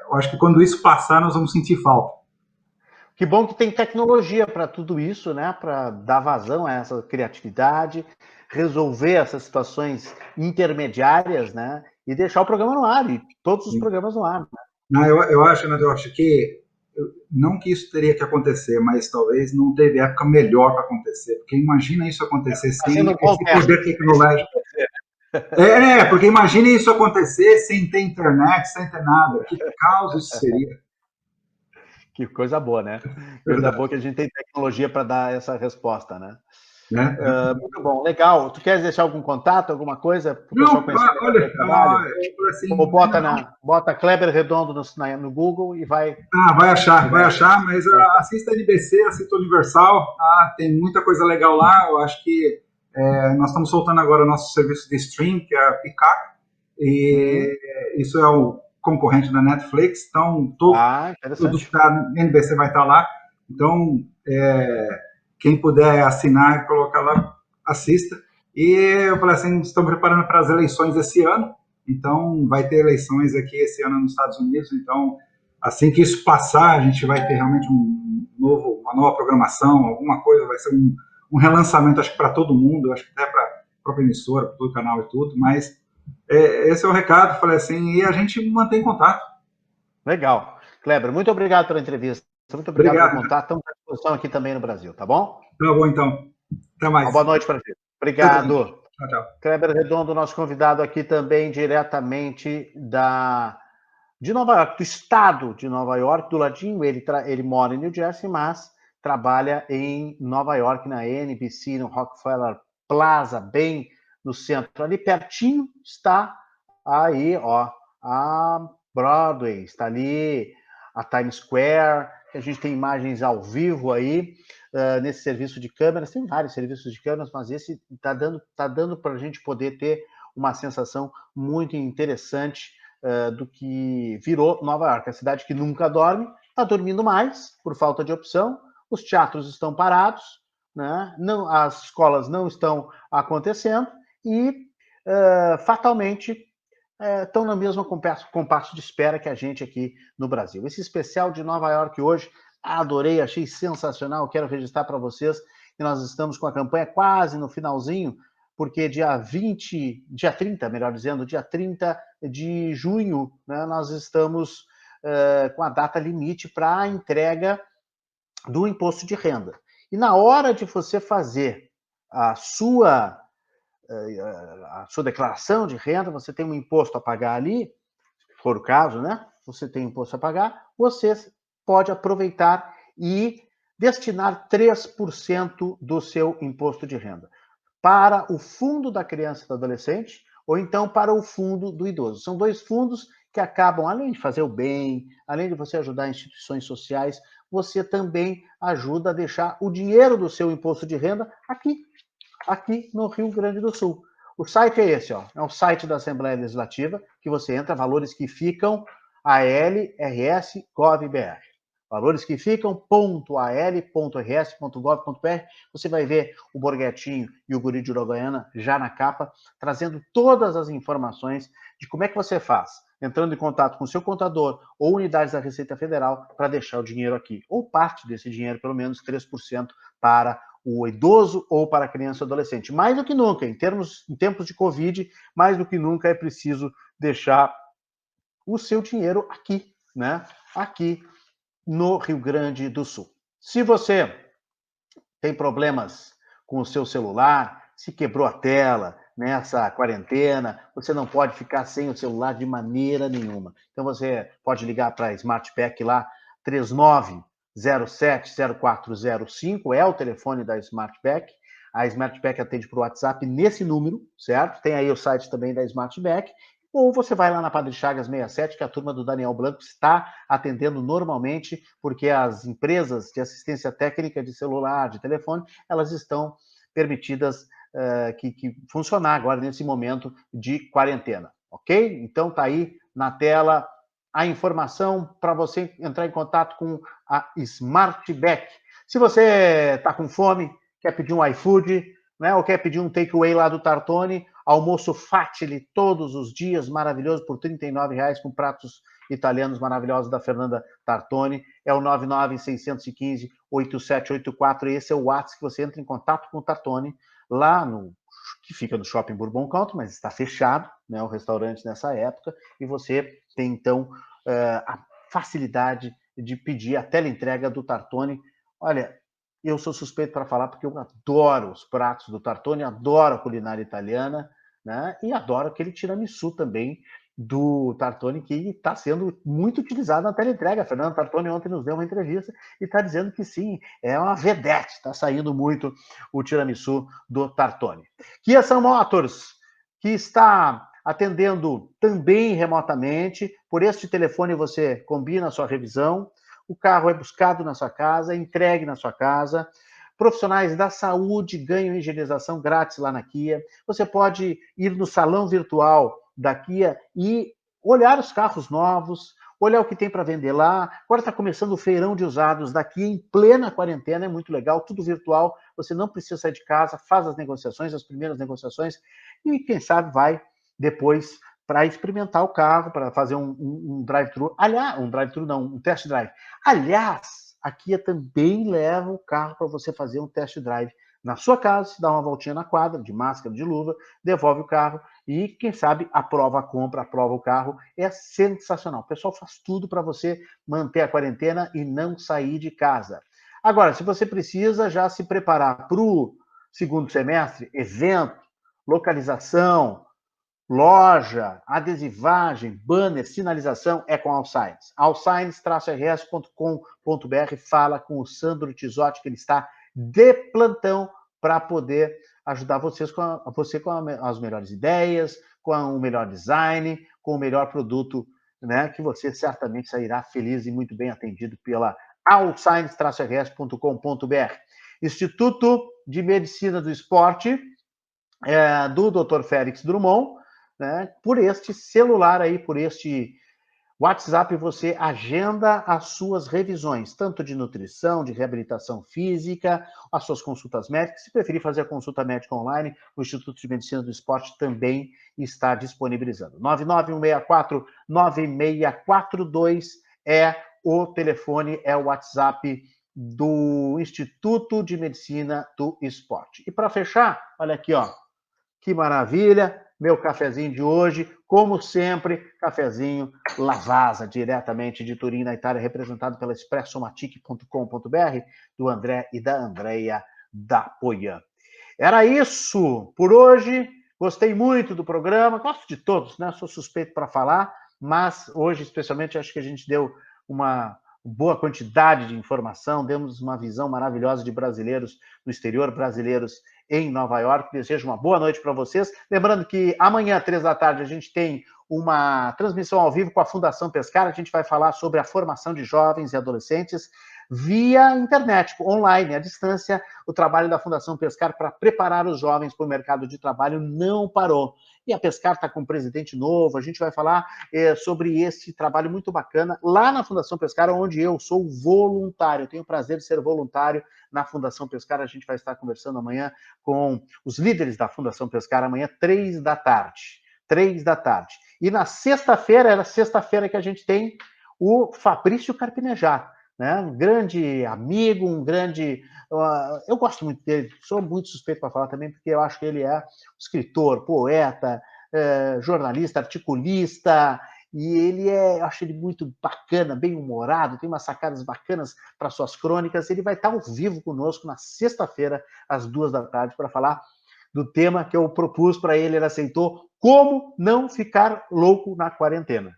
eu acho que quando isso passar, nós vamos sentir falta. Que bom que tem tecnologia para tudo isso, né? Para dar vazão a essa criatividade, resolver essas situações intermediárias, né? E deixar o programa no ar, e todos os programas no ar. Né? Não, eu acho que não que isso teria que acontecer, mas talvez não teve época melhor para acontecer, porque imagina isso acontecer sem esse poder tecnológico. Porque imagine isso acontecer sem ter internet, sem ter nada. Que caos isso seria. Que coisa boa, né? Coisa boa que a gente tem tecnologia para dar essa resposta, né? Muito bom, legal. Tu queres deixar algum contato, alguma coisa para o pessoal conhecer o teu trabalho? Assim, ou bota Kleber Redondo no Google e vai... vai achar, mas assista a NBC, assista o Universal, tem muita coisa legal lá. Eu acho que nós estamos soltando agora o nosso serviço de stream, que é a Peacock, e isso é o concorrente da Netflix, então tudo que está na NBC vai estar lá. Então, quem puder assinar e colocar lá, assista. E eu falei assim, estamos preparando para as eleições esse ano, então vai ter eleições aqui esse ano nos Estados Unidos, então assim que isso passar, a gente vai ter realmente uma nova programação, alguma coisa, vai ser um relançamento, acho que para todo mundo, acho que até para a própria emissora, para todo o canal e tudo, mas esse é o recado, falei assim, e a gente mantém contato. Legal. Kleber, muito obrigado pela entrevista. Muito obrigado pelo contato. Estamos à disposição aqui também no Brasil, tá bom? Tá bom, então. Até mais. Uma boa noite para você. Obrigado. Tchau, tchau. Kleber Redondo, nosso convidado aqui também diretamente de Nova York, do estado de Nova York, do ladinho. Ele mora em New Jersey, mas trabalha em Nova York, na NBC, no Rockefeller Plaza, bem no centro. Ali pertinho está aí, ó, a Broadway, está ali a Times Square, a gente tem imagens ao vivo aí, nesse serviço de câmeras, tem vários serviços de câmeras, mas esse está dando para a gente poder ter uma sensação muito interessante do que virou Nova York, a cidade que nunca dorme, está dormindo mais, por falta de opção, os teatros estão parados, né? Não, as escolas não estão acontecendo, e fatalmente estão no mesmo compasso de espera que a gente aqui no Brasil. Esse especial de Nova York hoje, adorei, achei sensacional, quero registrar para vocês que nós estamos com a campanha quase no finalzinho, porque dia 30, melhor dizendo, dia 30 de junho, né, nós estamos com a data limite para a entrega do imposto de renda. E na hora de você fazer a sua declaração de renda, você tem um imposto a pagar ali, se for o caso, né? Você tem imposto a pagar, você pode aproveitar e destinar 3% do seu imposto de renda. para o fundo da criança e do adolescente, ou então para o fundo do idoso. São 2 fundos que acabam, além de fazer o bem, além de você ajudar instituições sociais, você também ajuda a deixar o dinheiro do seu imposto de renda aqui no Rio Grande do Sul. O site é esse, ó, é o site da Assembleia Legislativa, que você entra, valores que ficam, ALRS.gov.br. Valores que ficam, .al.rs.gov.br. Você vai ver o Borghetinho e o Guri de Uruguaiana já na capa, trazendo todas as informações de como é que você faz, entrando em contato com o seu contador ou unidades da Receita Federal para deixar o dinheiro aqui, ou parte desse dinheiro, pelo menos 3%, para o idoso ou para a criança ou adolescente. Mais do que nunca, em tempos de Covid, mais do que nunca é preciso deixar o seu dinheiro aqui, né? Aqui no Rio Grande do Sul. Se você tem problemas com o seu celular, se quebrou a tela nessa quarentena, você não pode ficar sem o celular de maneira nenhuma. Então você pode ligar para a SmartPack lá, 39070405, é o telefone da SmartPack. A SmartPack atende por WhatsApp nesse número, certo? Tem aí o site também da SmartPack. Ou você vai lá na Padre Chagas 67, que a turma do Daniel Blanco está atendendo normalmente, porque as empresas de assistência técnica de celular, de telefone, elas estão permitidas que funcionar agora nesse momento de quarentena, ok? Então tá aí na tela a informação para você entrar em contato com a Smartback. Se você está com fome, quer pedir um iFood, né, ou quer pedir um takeaway lá do Tartone, almoço Fatili todos os dias, maravilhoso, por R$ 39,00, com pratos italianos maravilhosos da Fernanda Tartone. É o 99615-8784. Esse é o WhatsApp que você entra em contato com o Tartone, lá no que fica no Shopping Bourbon Country, mas está fechado, né, o restaurante nessa época, e você tem, então, a facilidade de pedir a teleentrega do Tartone. Olha, eu sou suspeito para falar porque eu adoro os pratos do Tartone, adoro a culinária italiana, né? E adoro aquele tiramisu também do Tartone, que está sendo muito utilizado na teleentrega. A Fernanda Tartone ontem nos deu uma entrevista e está dizendo que sim, é uma vedete, está saindo muito o tiramisu do Tartone. Kia Sun Motors, que está atendendo também remotamente. Por este telefone você combina a sua revisão, o carro é buscado na sua casa, entregue na sua casa. Profissionais da saúde ganham higienização grátis lá na Kia. Você pode ir no salão virtual da Kia e olhar os carros novos, olhar o que tem para vender lá. Agora está começando o feirão de usados da Kia em plena quarentena, é muito legal, tudo virtual. Você não precisa sair de casa, faz as negociações, as primeiras negociações, e quem sabe vai depois para experimentar o carro, para fazer um drive-thru. Aliás, um drive-thru não, um test drive. Aliás, a Kia também leva o carro para você fazer um test drive na sua casa, se dá uma voltinha na quadra, de máscara, de luva, devolve o carro e, quem sabe, aprova a compra, aprova o carro. É sensacional. O pessoal faz tudo para você manter a quarentena e não sair de casa. Agora, se você precisa já se preparar para o segundo semestre, evento, localização, loja, adesivagem, banner, sinalização, é com a Allsigns. allsigns-rs.com.br. Fala com o Sandro Tizotti, que ele está de plantão para poder ajudar você com as melhores ideias, com o melhor design, com o melhor produto, né, que você certamente sairá feliz e muito bem atendido pela allsigns-rs.com.br. Instituto de Medicina do Esporte, do Dr. Félix Drummond, né? Por este celular aí, por este WhatsApp, você agenda as suas revisões, tanto de nutrição, de reabilitação física, as suas consultas médicas. Se preferir fazer a consulta médica online, o Instituto de Medicina do Esporte também está disponibilizando. 99164-9642 é o telefone, é o WhatsApp do Instituto de Medicina do Esporte. E para fechar, olha aqui, ó, que maravilha, meu cafezinho de hoje, como sempre, cafezinho Lavazza, diretamente de Turim, na Itália, representado pela espressomatic.com.br, do André e da Andreia da Poian. Era isso por hoje, gostei muito do programa, gosto de todos, né? Sou suspeito para falar, mas hoje, especialmente, acho que a gente deu uma boa quantidade de informação, demos uma visão maravilhosa de brasileiros no exterior, brasileiros em Nova York. Desejo uma boa noite para vocês. Lembrando que amanhã, 3 da tarde, a gente tem uma transmissão ao vivo com a Fundação Pescar. A gente vai falar sobre a formação de jovens e adolescentes via internet, online, à distância. O trabalho da Fundação Pescar para preparar os jovens para o mercado de trabalho não parou. E a Pescar está com um presidente novo, a gente vai falar sobre esse trabalho muito bacana lá na Fundação Pescar, onde eu sou voluntário. Eu tenho o prazer de ser voluntário na Fundação Pescar. A gente vai estar conversando amanhã com os líderes da Fundação Pescar, amanhã, 3 da tarde. 3 da tarde. E na sexta-feira, era sexta-feira que a gente tem o Fabrício Carpinejar, né? Um grande amigo, um grande... eu gosto muito dele, sou muito suspeito para falar também, porque eu acho que ele é escritor, poeta, jornalista, articulista, e ele eu acho ele muito bacana, bem humorado, tem umas sacadas bacanas para suas crônicas. Ele vai estar ao vivo conosco na sexta-feira, às 2 da tarde, para falar do tema que eu propus para ele, ele aceitou: como não ficar louco na quarentena,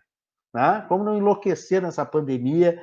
né? Como não enlouquecer nessa pandemia.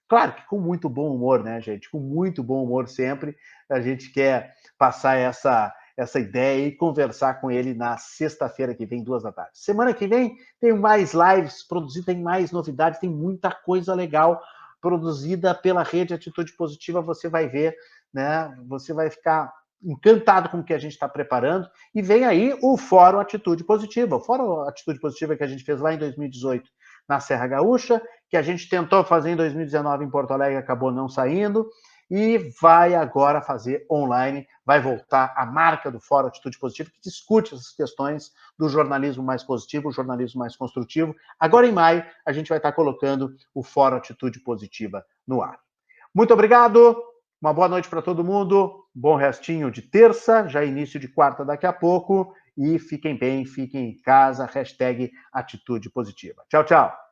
Claro que com muito bom humor, né, gente? Com muito bom humor sempre. A gente quer passar essa ideia e conversar com ele na sexta-feira que vem, 2 da tarde. Semana que vem tem mais lives produzidas, tem mais novidades, tem muita coisa legal produzida pela Rede Atitude Positiva. Você vai ver, né? Você vai ficar encantado com o que a gente está preparando. E vem aí o Fórum Atitude Positiva. O Fórum Atitude Positiva que a gente fez lá em 2018 na Serra Gaúcha, que a gente tentou fazer em 2019 em Porto Alegre, acabou não saindo, e vai agora fazer online, vai voltar a marca do Fórum Atitude Positiva, que discute essas questões do jornalismo mais positivo, o jornalismo mais construtivo. Agora, em maio, a gente vai estar colocando o Fórum Atitude Positiva no ar. Muito obrigado, uma boa noite para todo mundo, bom restinho de terça, já início de quarta daqui a pouco, e fiquem bem, fiquem em casa, #Atitude Positiva. Tchau, tchau.